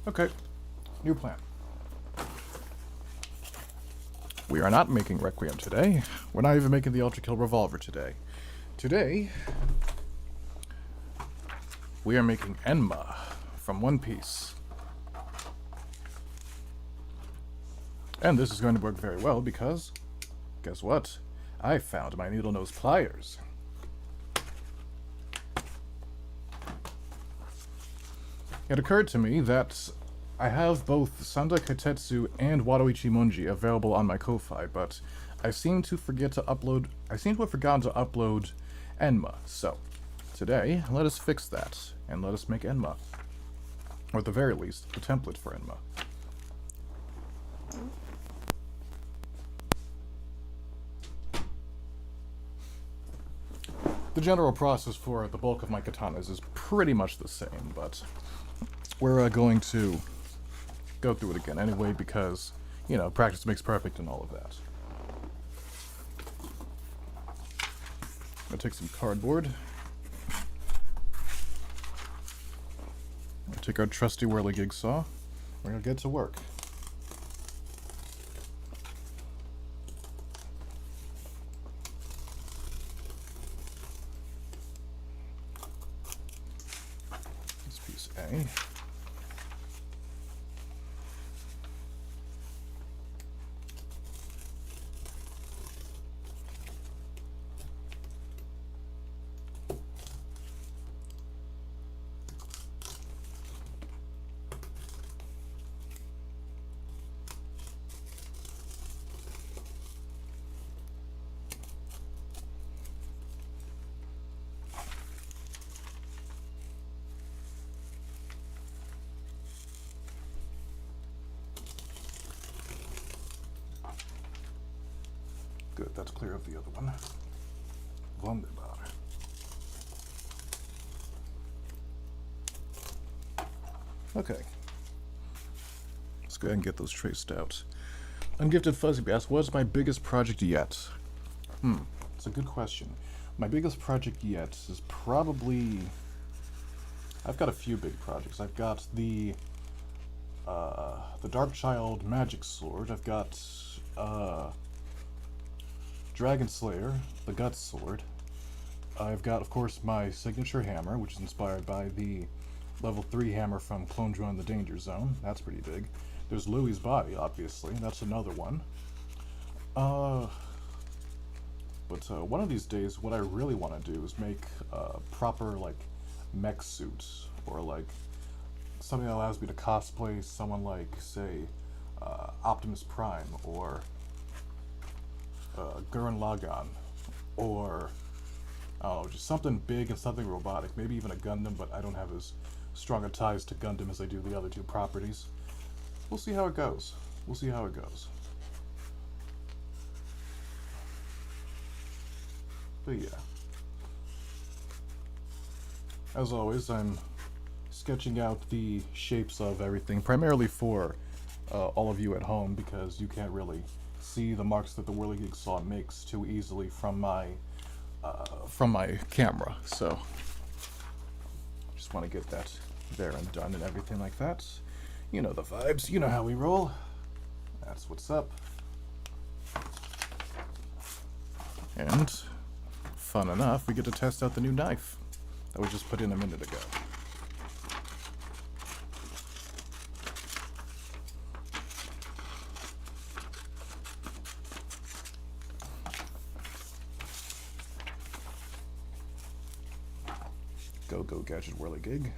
A: Okay, new plan. We are not making Requiem today. We're not even making the Ultra Kill Revolver today. Today, we are making Enma from One Piece. And this is going to work very well because, guess what? I found my needle nose pliers. It occurred to me that I have both Sanda Katetsu and Wadoichi Monji available on my Ko-Fi, but I seem to have forgotten to upload Enma. So, today, let us fix that, and let us make Enma. Or at the very least, the template for Enma. The general process for the bulk of my katanas is pretty much the same, but we're going to go through it again anyway because, you know, practice makes perfect and all of that. I'm going to take some cardboard. We'll take our trusty whirligig saw. We're going to get to work. This piece A. Good, that's clear of the other one. Wunderbar. Okay. Let's go ahead and get those traced out. Ungifted Fuzzy asks, what's my biggest project yet? It's a good question. My biggest project yet is probably... I've got a few big projects. I've got the Darkchild Magic Sword. I've got, Dragon Slayer, the Gut Sword. I've got, of course, my signature hammer, which is inspired by the level 3 hammer from Clone Drone the Danger Zone. That's pretty big. There's Louie's body, obviously. That's another one. But one of these days, what I really want to do is make a proper, like, mech suit, or, like, something that allows me to cosplay someone like, say, Optimus Prime, or Gurren Lagann, or I don't know, just something big and something robotic, maybe even a Gundam, but I don't have as strong a ties to Gundam as I do the other two properties. We'll see how it goes. We'll see how it goes. But yeah. As always, I'm sketching out the shapes of everything, primarily for all of you at home, because you can't really see the marks that the whirligig saw makes too easily from my camera, so just want to get that there and done and everything like that. You know the vibes, you know how we roll. That's what's up. And fun enough, we get to test out the new knife that we just put in a minute ago. Go Gadget Whirligig.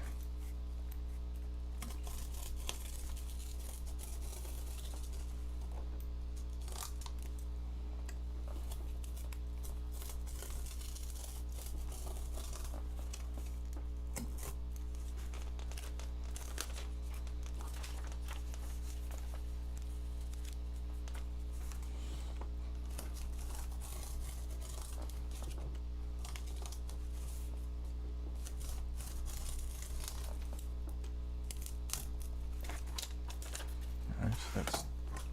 A: That's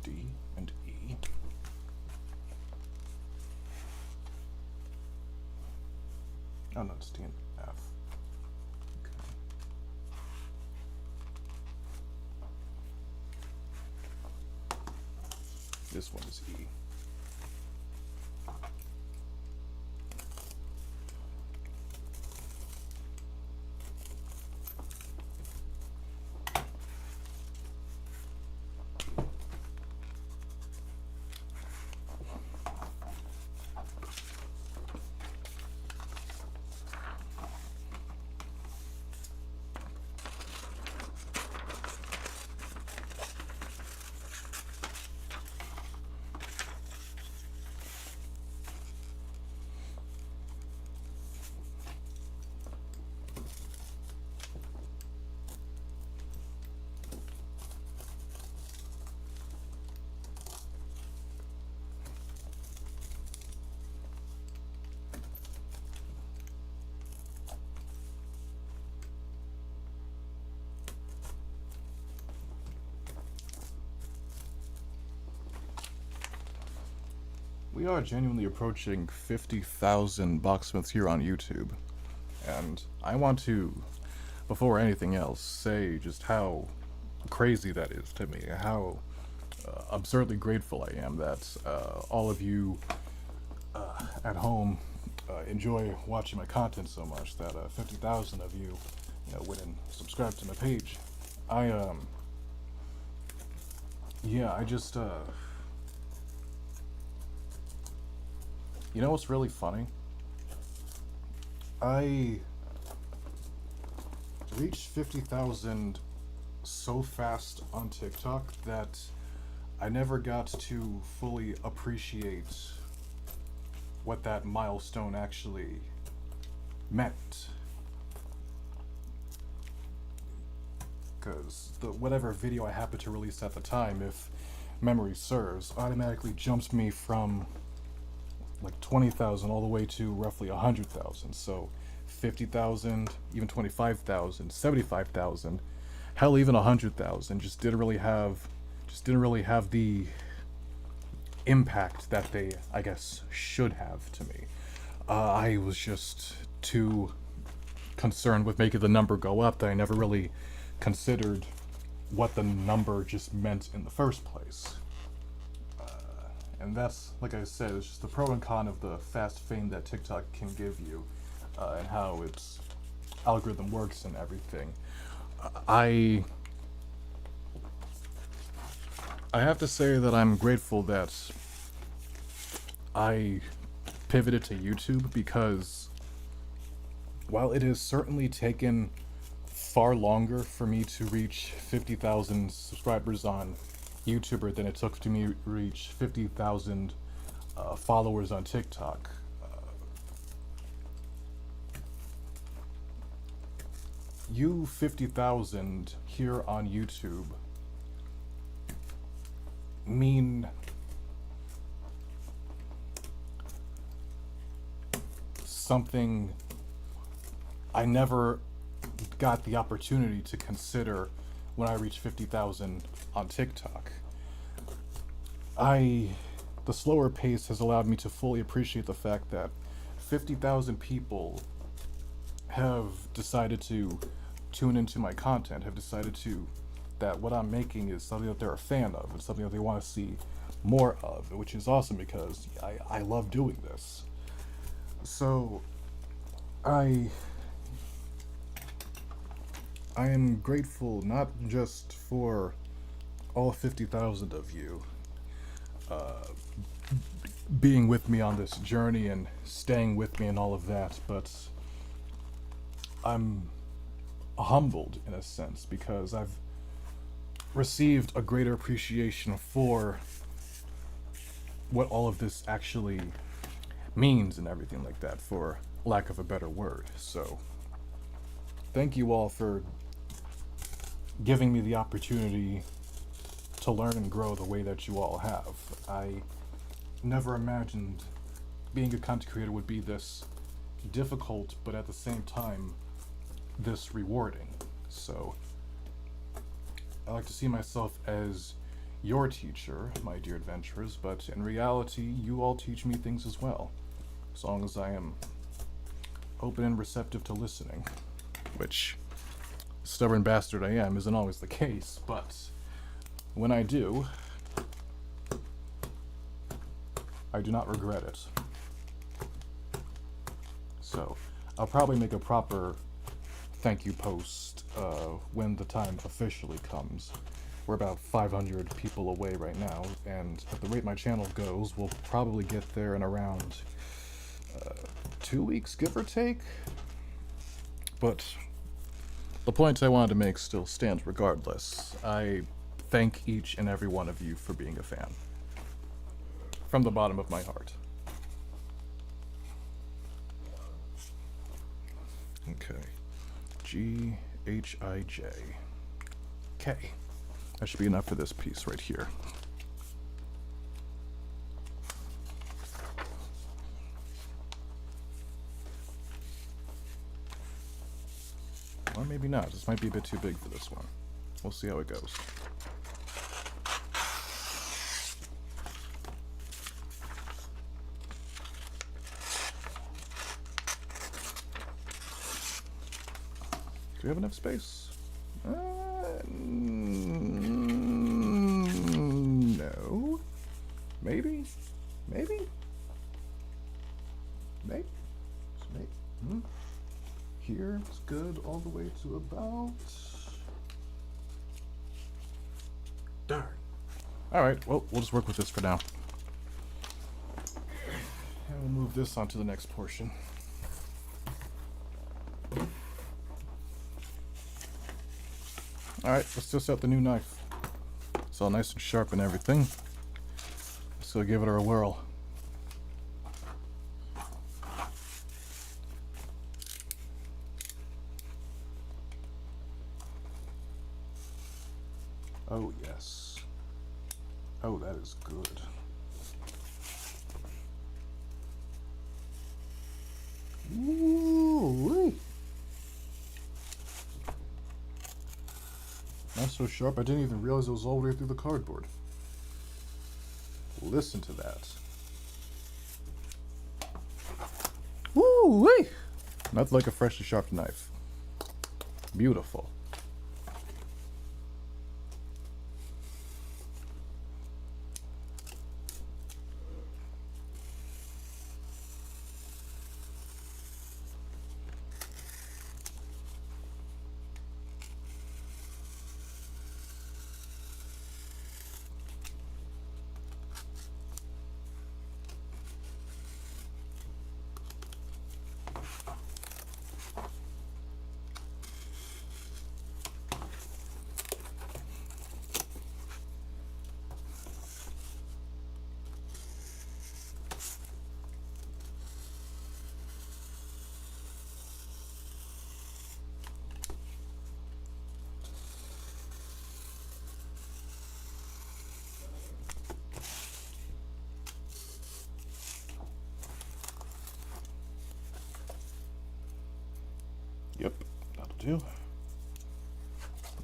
A: D and E. Oh no, it's D and F. Okay. this one is E. We are genuinely approaching 50,000 Boxsmiths here on YouTube, and I want to, before anything else, say just how crazy that is to me, how absurdly grateful I am that all of you at home enjoy watching my content so much, that 50,000 of you, went and subscribed to my page. Yeah, I just, you know what's really funny? I reached 50,000 so fast on TikTok that I never got to fully appreciate what that milestone actually meant. Because whatever video I happened to release at the time, if memory serves, automatically jumps me from like 20,000 all the way to roughly 100,000. So 50,000, even 25,000, 75,000, hell, even 100,000 just didn't really have the impact that they, I guess, should have to me. I was just too concerned with making the number go up that I never really considered what the number just meant in the first place. And that's, like I said, it's just the pro and con of the fast fame that TikTok can give you, and how its algorithm works and everything. I have to say that I'm grateful that I pivoted to YouTube, because while it has certainly taken far longer for me to reach 50,000 subscribers on YouTuber than it took to me reach 50,000 followers on TikTok. You 50,000 here on YouTube mean something I never got the opportunity to consider when I reached 50,000 on TikTok. The slower pace has allowed me to fully appreciate the fact that 50,000 people have decided to tune into my content, have decided that what I'm making is something that they're a fan of, and something that they want to see more of, which is awesome because I love doing this. So, I am grateful not just for all 50,000 of you being with me on this journey and staying with me and all of that, but I'm humbled in a sense because I've received a greater appreciation for what all of this actually means and everything like that, for lack of a better word. So thank you all for giving me the opportunity to learn and grow the way that you all have. I never imagined being a content creator would be this difficult, but at the same time, this rewarding. So I like to see myself as your teacher, my dear adventurers, but in reality, you all teach me things as well, as long as I am open and receptive to listening, which, stubborn bastard I am, isn't always the case, but when I do, I do not regret it. So, I'll probably make a proper thank you post when the time officially comes. We're about 500 people away right now, and at the rate my channel goes, we'll probably get there in around 2 weeks, give or take. But the point I wanted to make still stands regardless. I thank each and every one of you for being a fan. From the bottom of my heart. Okay. G-H-I-J. K. That should be enough for this piece right here. Or maybe not. This might be a bit too big for this one. We'll see how it goes. Do we have enough space? No. Maybe? Maybe? Maybe? Here it's good all the way to about... Darn. Alright, well, we'll just work with this for now. And we'll move this onto the next portion. Alright, let's test out the new knife. It's all nice and sharp and everything. So give it a whirl. Oh yes. Oh, that is good. Ooh-wee. Not so sharp, I didn't even realize it was all the way through the cardboard. Listen to that. Woo-wee! Not like a freshly sharpened knife. Beautiful. Yep, that'll do.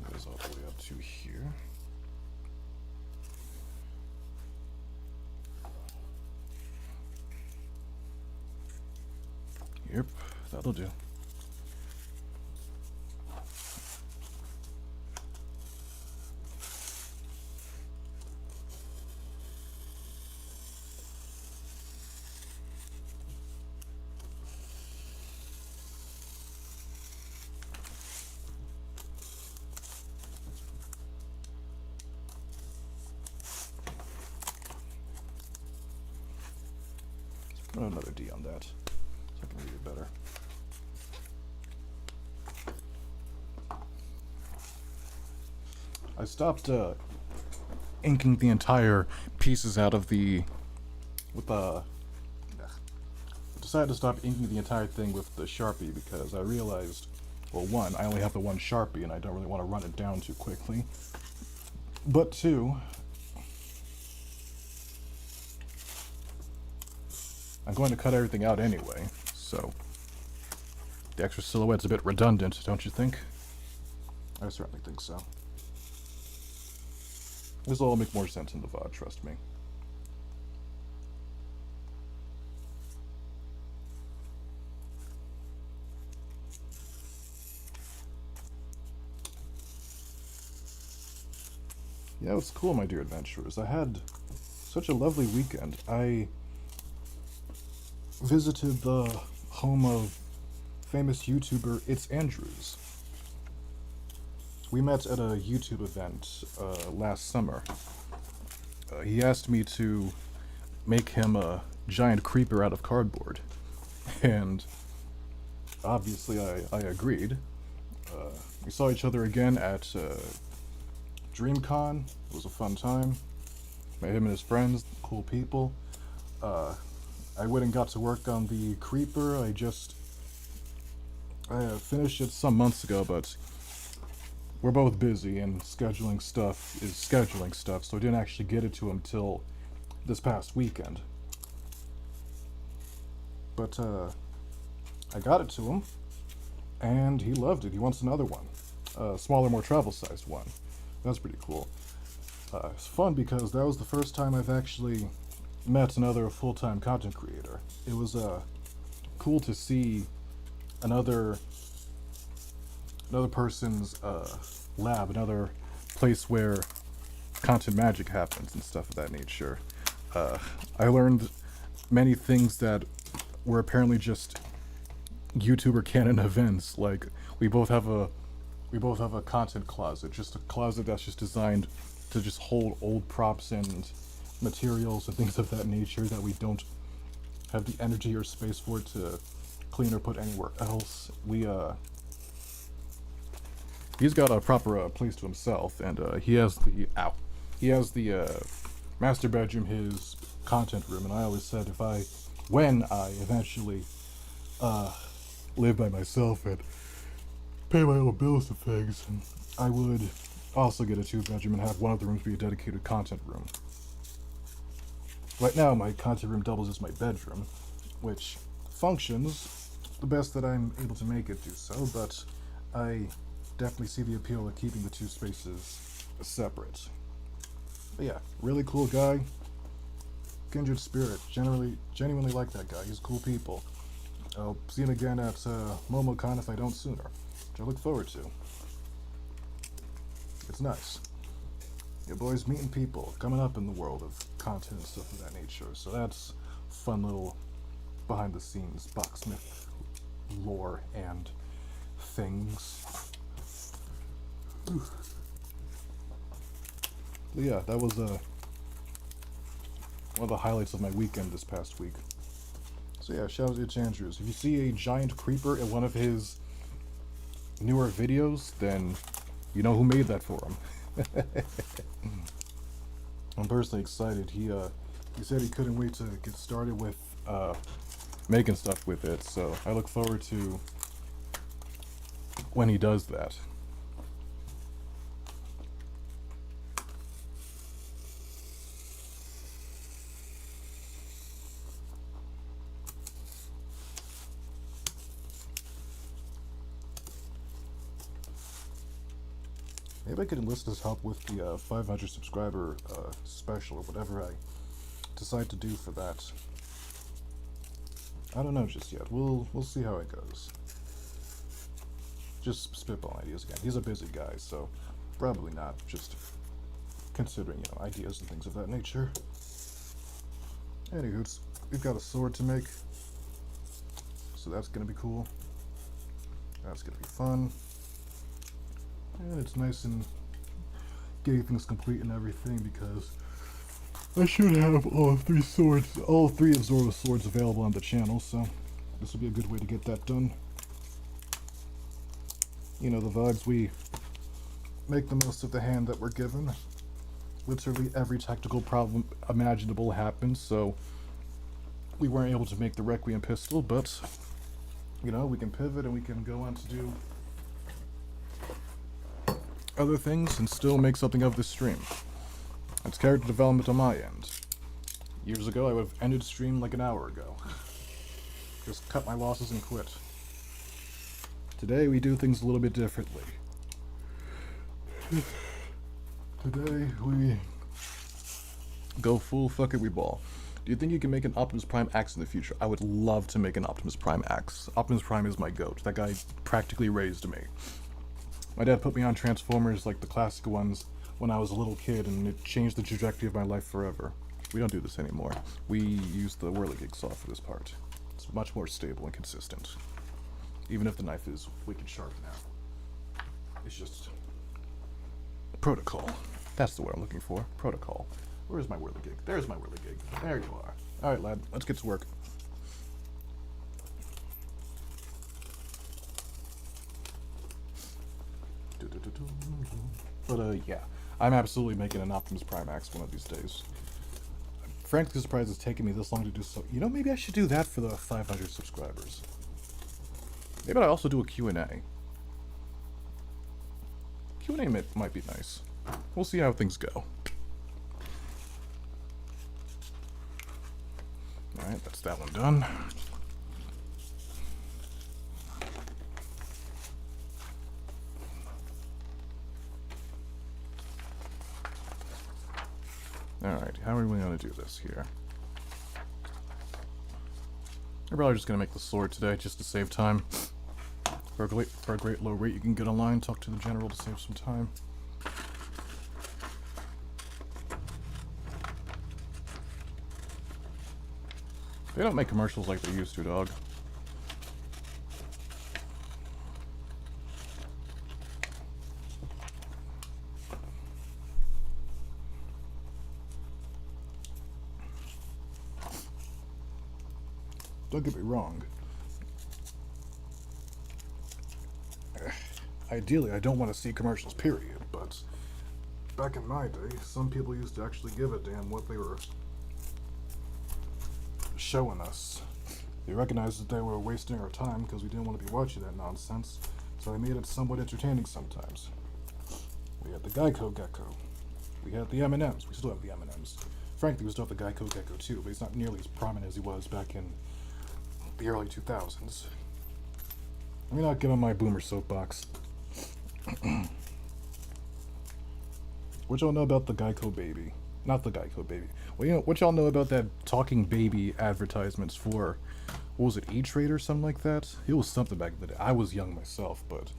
A: That goes all the way up to here. Yep, that'll do. Put another D on that, so I can read it better. I stopped inking the entire pieces out of the... decided to stop inking the entire thing with the Sharpie because I realized, well, one, I only have the one Sharpie and I don't really want to run it down too quickly. But two, I'm going to cut everything out anyway, so the extra silhouette's a bit redundant, don't you think? I certainly think so. This will all make more sense in the VOD, trust me. Yeah, it was cool, my dear adventurers. I had such a lovely weekend. I visited the home of famous YouTuber It's Andrews. We met at a YouTube event last summer. He asked me to make him a giant creeper out of cardboard, and obviously I agreed. We saw each other again at DreamCon. It was a fun time. Met him and his friends, cool people. I went and got to work on the creeper. I finished it some months ago, but we're both busy and scheduling stuff is scheduling stuff, so I didn't actually get it to him till this past weekend. But I got it to him, and he loved it. He wants another one, a smaller, more travel-sized one. That's pretty cool. It's fun because that was the first time I've actually met another full-time content creator. It was cool to see another person's lab, another place where content magic happens and stuff of that nature. I learned many things that were apparently just YouTuber canon events. Like we both have a content closet, just a closet that's just designed to just hold old props and materials and things of that nature that we don't have the energy or space for to clean or put anywhere else. He's got a proper place to himself, and he has the master bedroom, his content room, and I always said when I eventually live by myself and pay my own bills and things, I would also get a 2-bedroom and have one of the rooms be a dedicated content room. Right now, my content room doubles as my bedroom, which functions the best that I'm able to make it do so, but I definitely see the appeal of keeping the two spaces separate. But yeah, really cool guy. Kindred spirit. Genuinely like that guy. He's cool people. I'll see him again at MomoCon if I don't sooner, which I look forward to. It's nice. Your boys meeting people, coming up in the world of content and stuff of that nature. So that's fun little behind the scenes Boxsmith lore and things. But yeah, that was one of the highlights of my weekend this past week. So yeah, shout out to Itch Andrews. If you see a giant creeper in one of his newer videos, then you know who made that for him. I'm personally excited. He said he couldn't wait to get started with making stuff with it, so I look forward to when he does that. Maybe I could enlist his help with the 500 subscriber special or whatever I decide to do for that. I don't know just yet. We'll see how it goes. Just spitball ideas again. He's a busy guy, so probably not. Just considering, ideas and things of that nature. Anywho, we've got a sword to make, so that's gonna be cool. That's gonna be fun. And it's nice and getting things complete and everything because I should have all three of Zora's swords available on the channel, so this will be a good way to get that done. You know the vibes, we make the most of the hand that we're given. Literally every technical problem imaginable happens, so we weren't able to make the Requiem pistol, but we can pivot and we can go on to do other things and still make something of this stream. It's character development on my end. Years ago, I would have ended stream like an hour ago. Just cut my losses and quit. Today, we do things a little bit differently. Today, we go full fuck it, we ball. Do you think you can make an Optimus Prime axe in the future? I would love to make an Optimus Prime axe. Optimus Prime is my goat. That guy practically raised me. My dad put me on Transformers, like the classic ones, when I was a little kid, and it changed the trajectory of my life forever. We don't do this anymore. We use the Whirligig saw for this part. much more stable and consistent. Even if the knife is wicked sharp now. It's just protocol. That's the word I'm looking for. Protocol. Where's my whirligig? There's my whirligig. There you are. Alright, lad. Let's get to work. But, yeah. I'm absolutely making an Optimus Prime Max one of these days. I'm frankly surprised it's taken me this long to do so. You know, maybe I should do that for the 500 subscribers. Maybe I'll also do a Q&A. Q&A might be nice. We'll see how things go. Alright, that's that one done. Alright, how are we going to do this here? I'm probably just going to make the sword today, just to save time. For a great low rate, you can get online, talk to the general to save some time. They don't make commercials like they used to, dog. Don't get me wrong. Ideally, I don't want to see commercials, period, but back in my day, some people used to actually give a damn what they were showing us. They recognized that they were wasting our time because we didn't want to be watching that nonsense, so they made it somewhat entertaining sometimes. We had the Geico Gecko. We had the M&Ms. We still have the M&Ms. Frankly, we still have the Geico Gecko too, but he's not nearly as prominent as he was back in the early 2000s. Let me not get on my boomer soapbox. What y'all know about the Geico baby? Not the Geico baby. Well, you know, what y'all know about that talking baby advertisements for, what was it, E-Trade or something like that? It was something back in the day. I was young myself, but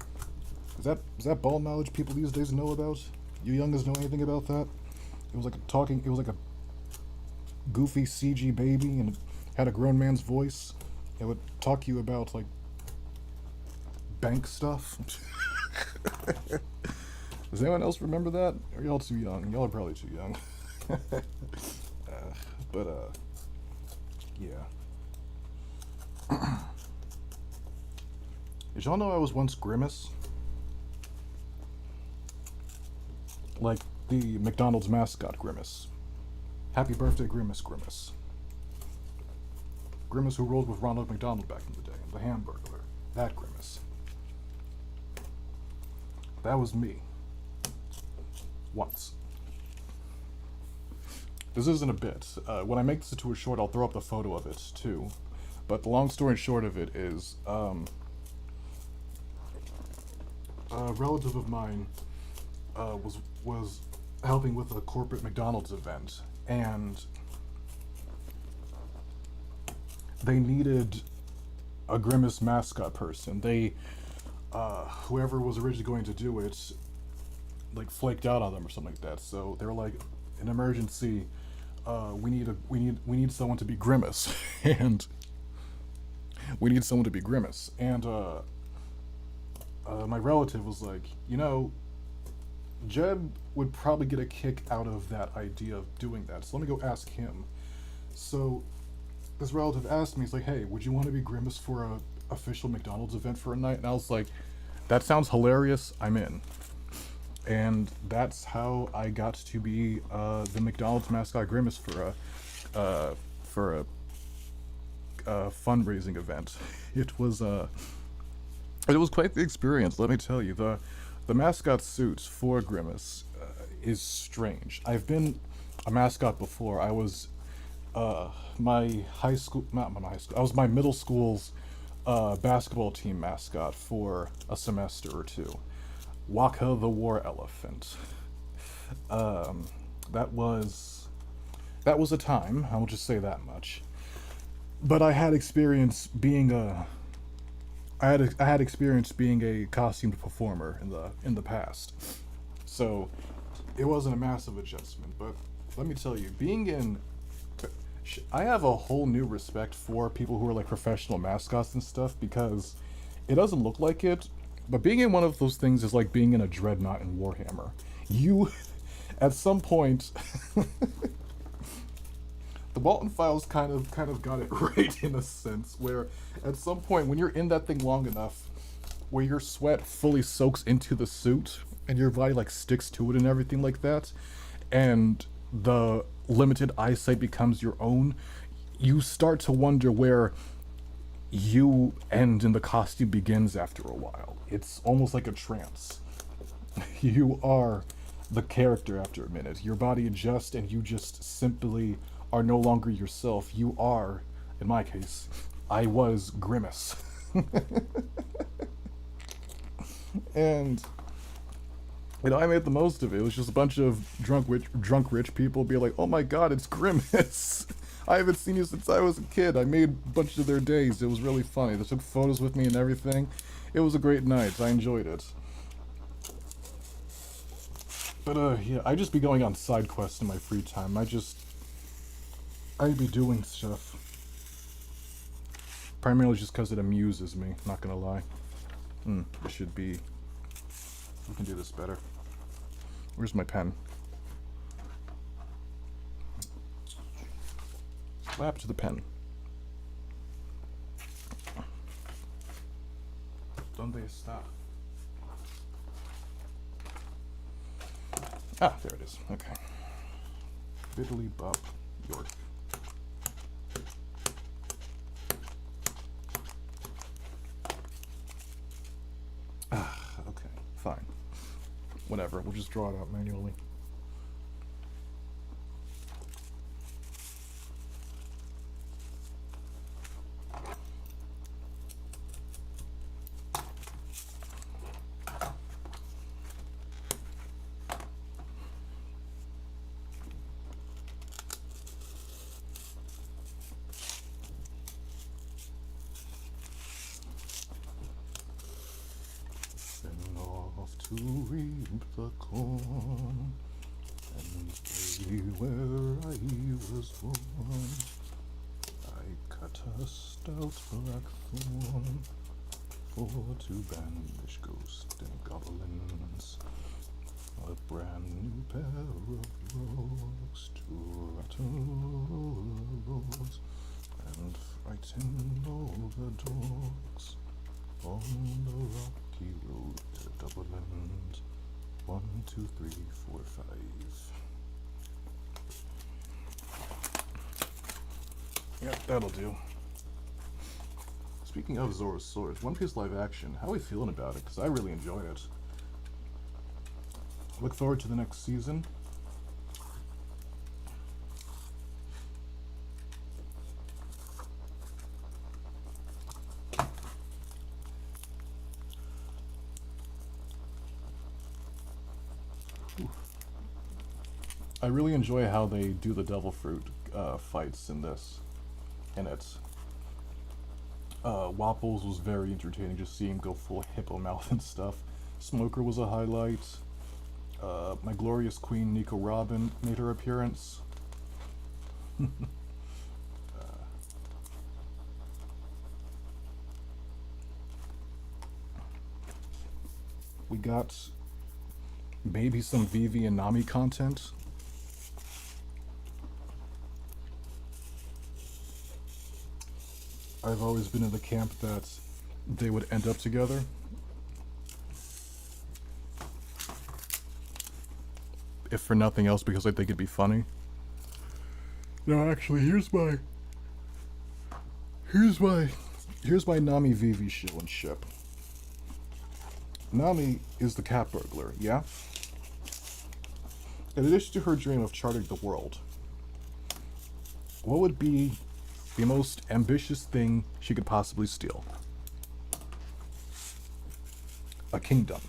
A: is that ball knowledge people these days know about? You youngers know anything about that? It was like a goofy CG baby and it had a grown man's voice. It would talk to you about, like, bank stuff. Does anyone else remember that? Or y'all too young? Y'all are probably too young. Yeah. Did y'all know I was once Grimace? Like the McDonald's mascot Grimace. Happy birthday, Grimace. Grimace who rolled with Ronald McDonald back in the day. The Hamburglar. That Grimace. That was me. Once. This isn't a bit. When I make this into a short, I'll throw up the photo of it, too. But the long story short of it is, a relative of mine was helping with a corporate McDonald's event, and they needed a Grimace mascot person. They, whoever was originally going to do it, like, flaked out on them or something like that. So they were like, an emergency, we need someone to be Grimace, and we need someone to be Grimace. And my relative was like, you know, Jeb would probably get a kick out of that idea of doing that, so let me go ask him. So this relative asked me, he's like, hey, would you want to be Grimace for a official McDonald's event for a night? And I was like, that sounds hilarious, I'm in. And that's how I got to be the McDonald's mascot Grimace for a fundraising event. It was quite the experience, let me tell you. The mascot suit for Grimace is strange. I've been a mascot before. I was my middle school's basketball team mascot for a semester or two. Waka the War Elephant. That was a time, I'll just say that much. But I had experience being a costumed performer in the past. So it wasn't a massive adjustment, but let me tell you, I have a whole new respect for people who are like professional mascots and stuff because it doesn't look like it, but being in one of those things is like being in a dreadnought in Warhammer. You, at some point, the Walton Files kind of got it right in a sense where at some point when you're in that thing long enough, where your sweat fully soaks into the suit and your body like sticks to it and everything like that, and the limited eyesight becomes your own, you start to wonder where you end and the costume begins after a while. It's almost like a trance. You are the character after a minute. Your body adjusts and you just simply are no longer yourself. You are, in my case, I was Grimace. And I made the most of it. It was just a bunch of drunk rich people be like, "Oh my God, it's Grimace! I haven't seen you since I was a kid." I made a bunch of their days. It was really funny. They took photos with me and everything. It was a great night. I enjoyed it. But yeah, I just be going on side quests in my free time. I'd be doing stuff. Primarily just because it amuses me. Not gonna lie. It should be. We can do this better. Where's my pen? What happened to the pen? Donde está? Ah, there it is. Okay. Biddly Bob York. Okay, fine. Whatever, we'll just draw it out manually. To reap the corn and stay where I was born. I cut a stout black thorn for to banish ghosts and goblins. A brand new pair of rocks to rattle the roads and frighten all the dogs on the rocky road to Dublin. 1, 2, 3, 4, 5. Yep, that'll do. Speaking of Zora's Swords, One Piece live action, how are we feeling about it? Because I really enjoy it. Look forward to the next season. I really enjoy how they do the devil fruit fights in this. In it. Wapples was very entertaining, just seeing him go full hippo mouth and stuff. Smoker was a highlight. My glorious queen Nico Robin made her appearance. We got maybe some Vivi and Nami content. I've always been in the camp that they would end up together. If for nothing else, because I think it'd be funny. No, actually, here's my Nami Vivi shill and ship. Nami is the cat burglar, yeah? In addition to her dream of charting the world, what would be the most ambitious thing she could possibly steal? A kingdom.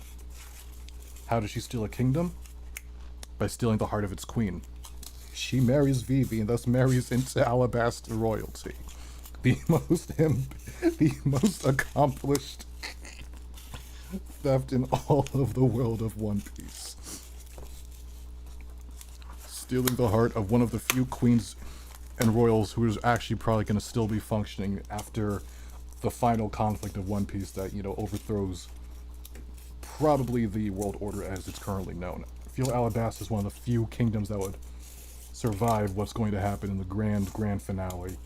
A: How does she steal a kingdom? By stealing the heart of its queen. She marries Vivi and thus marries into Alabasta royalty. The most accomplished theft in all of the world of One Piece. Stealing the heart of one of the few queens and royals who are actually probably going to still be functioning after the final conflict of One Piece that, you know, overthrows probably the world order as it's currently known. I feel Alabasta is one of the few kingdoms that would survive what's going to happen in the grand finale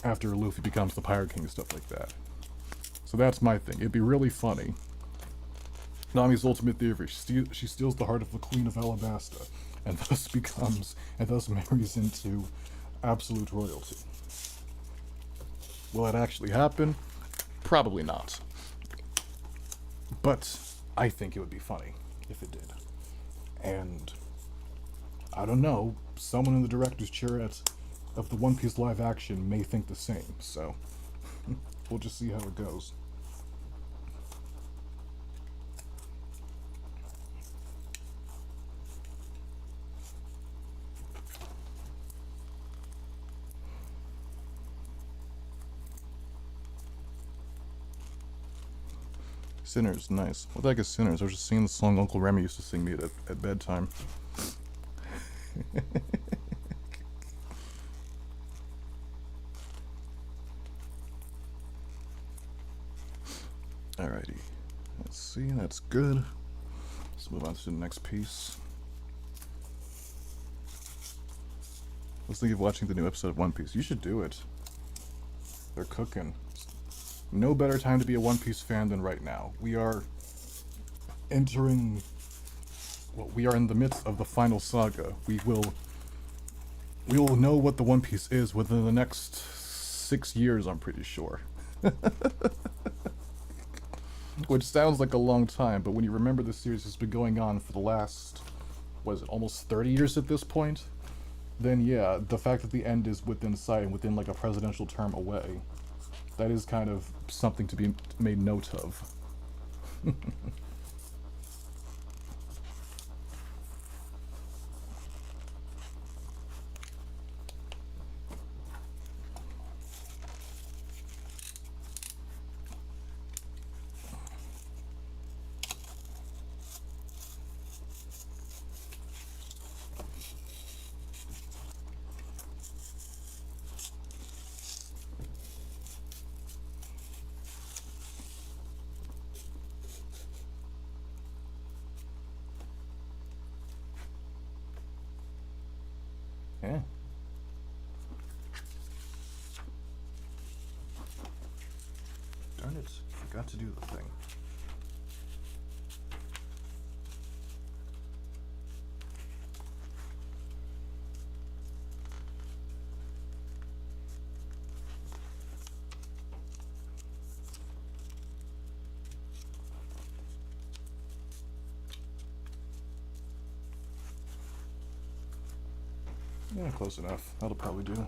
A: after Luffy becomes the Pirate King and stuff like that. So that's my thing. It'd be really funny. Nami's ultimate theory, she steals the heart of the Queen of Alabasta, and thus marries into absolute royalty. Will it actually happen? Probably not. But I think it would be funny if it did. And I don't know, someone in the director's chair of the One Piece live action may think the same, so we'll just see how it goes. Sinners, nice. What the heck is Sinners? I was just singing the song Uncle Remy used to sing me at bedtime. Alrighty. Let's see, that's good. Let's move on to the next piece. I was thinking of watching the new episode of One Piece. You should do it. They're cooking. No better time to be a One Piece fan than right now. We are entering... Well, we are in the midst of the final saga. We will know what the One Piece is within the next 6 years, I'm pretty sure. Which sounds like a long time, but when you remember the series has been going on for the last, what is it, almost 30 years at this point? Then yeah, the fact that the end is within sight and within like a presidential term away, that is kind of something to be made note of. Yeah. Darn it, forgot to do the thing. Yeah, close enough. That'll probably do.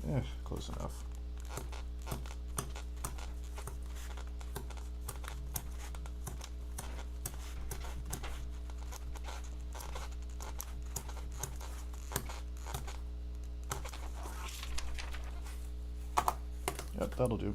A: Yeah, close enough. Yep, that'll do.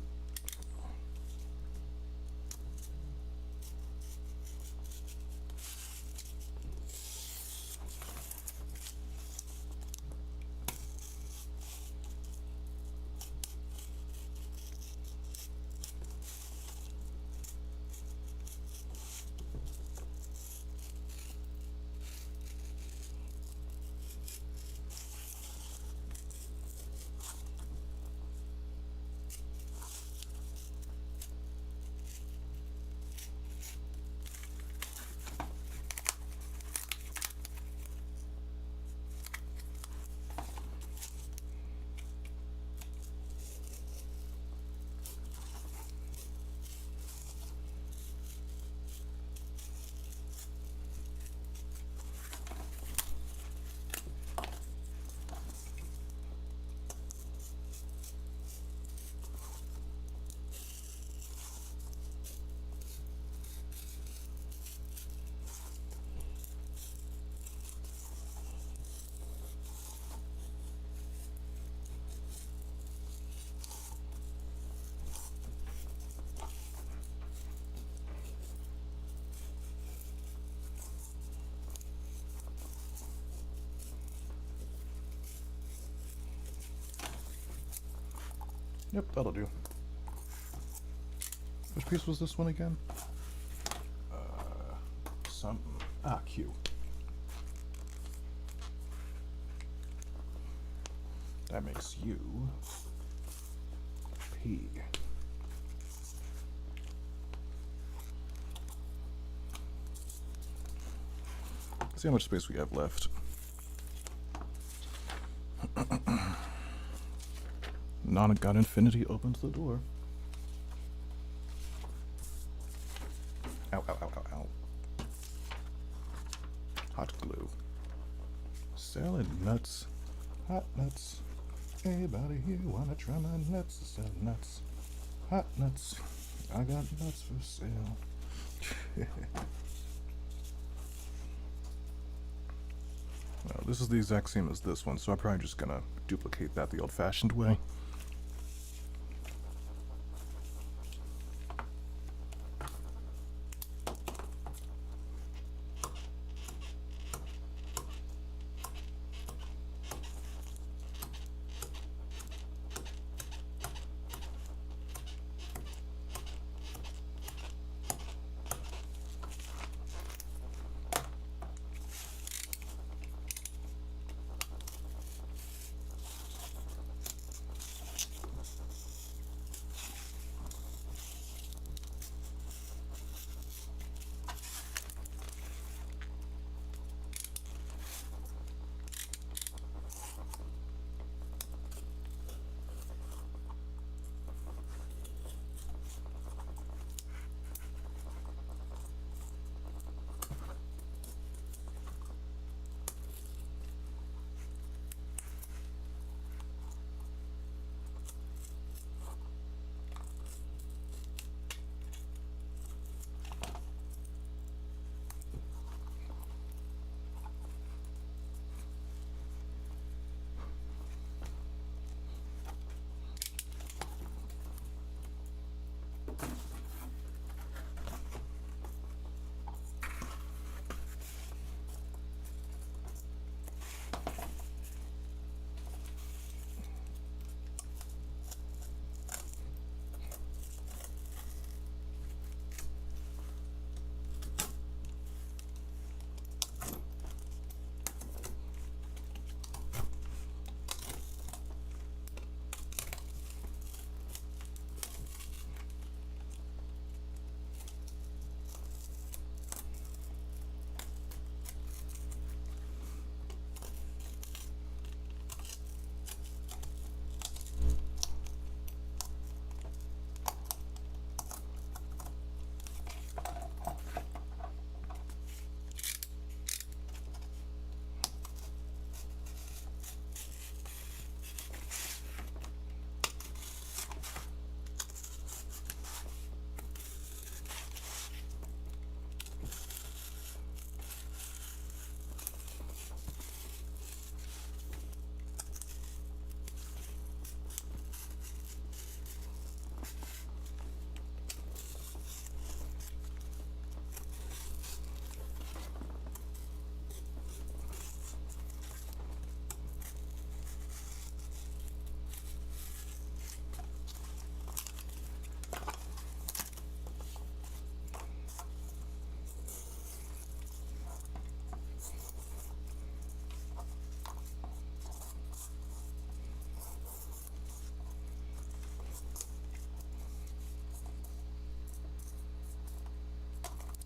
A: Yep, that'll do. Which piece was this one again? Something. Ah, Q. That makes you P. Let's see how much space we have left. Non-God Infinity opens the door. Ow, ow, ow, ow, ow. Hot glue. Selling nuts. Hot nuts. Anybody here wanna try my nuts? Selling nuts. Hot nuts. I got nuts for sale. Well, this is the exact same as this one, so I'm probably just gonna duplicate that the old-fashioned way.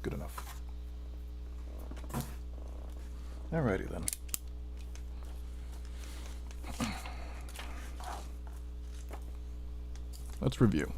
A: Good enough. Alrighty then. Let's review.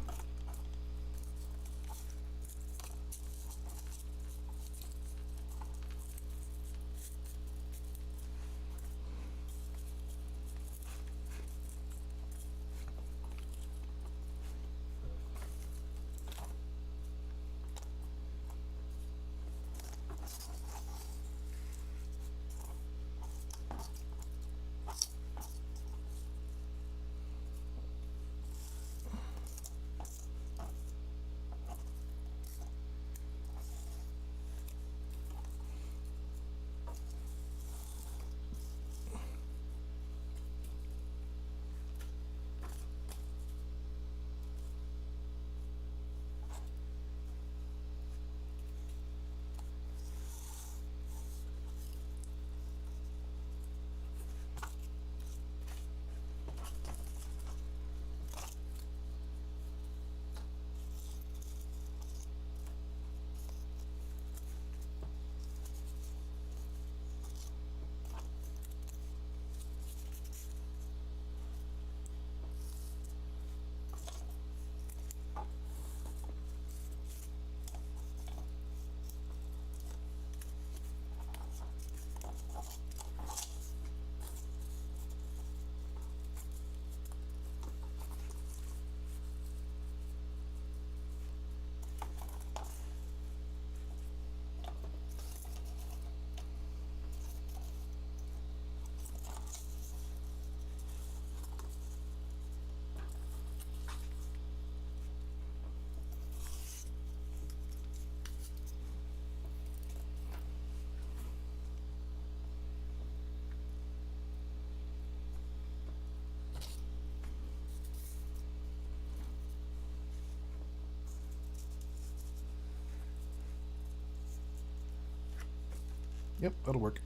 A: Yep, that'll work.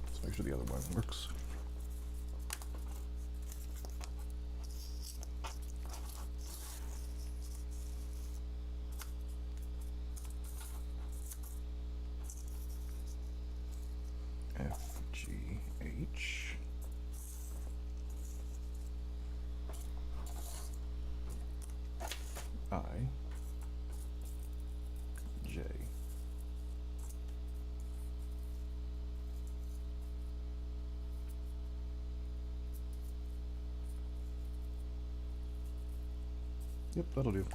A: Let's make sure the other one works. F, G, H. I, J. Yep, that'll do.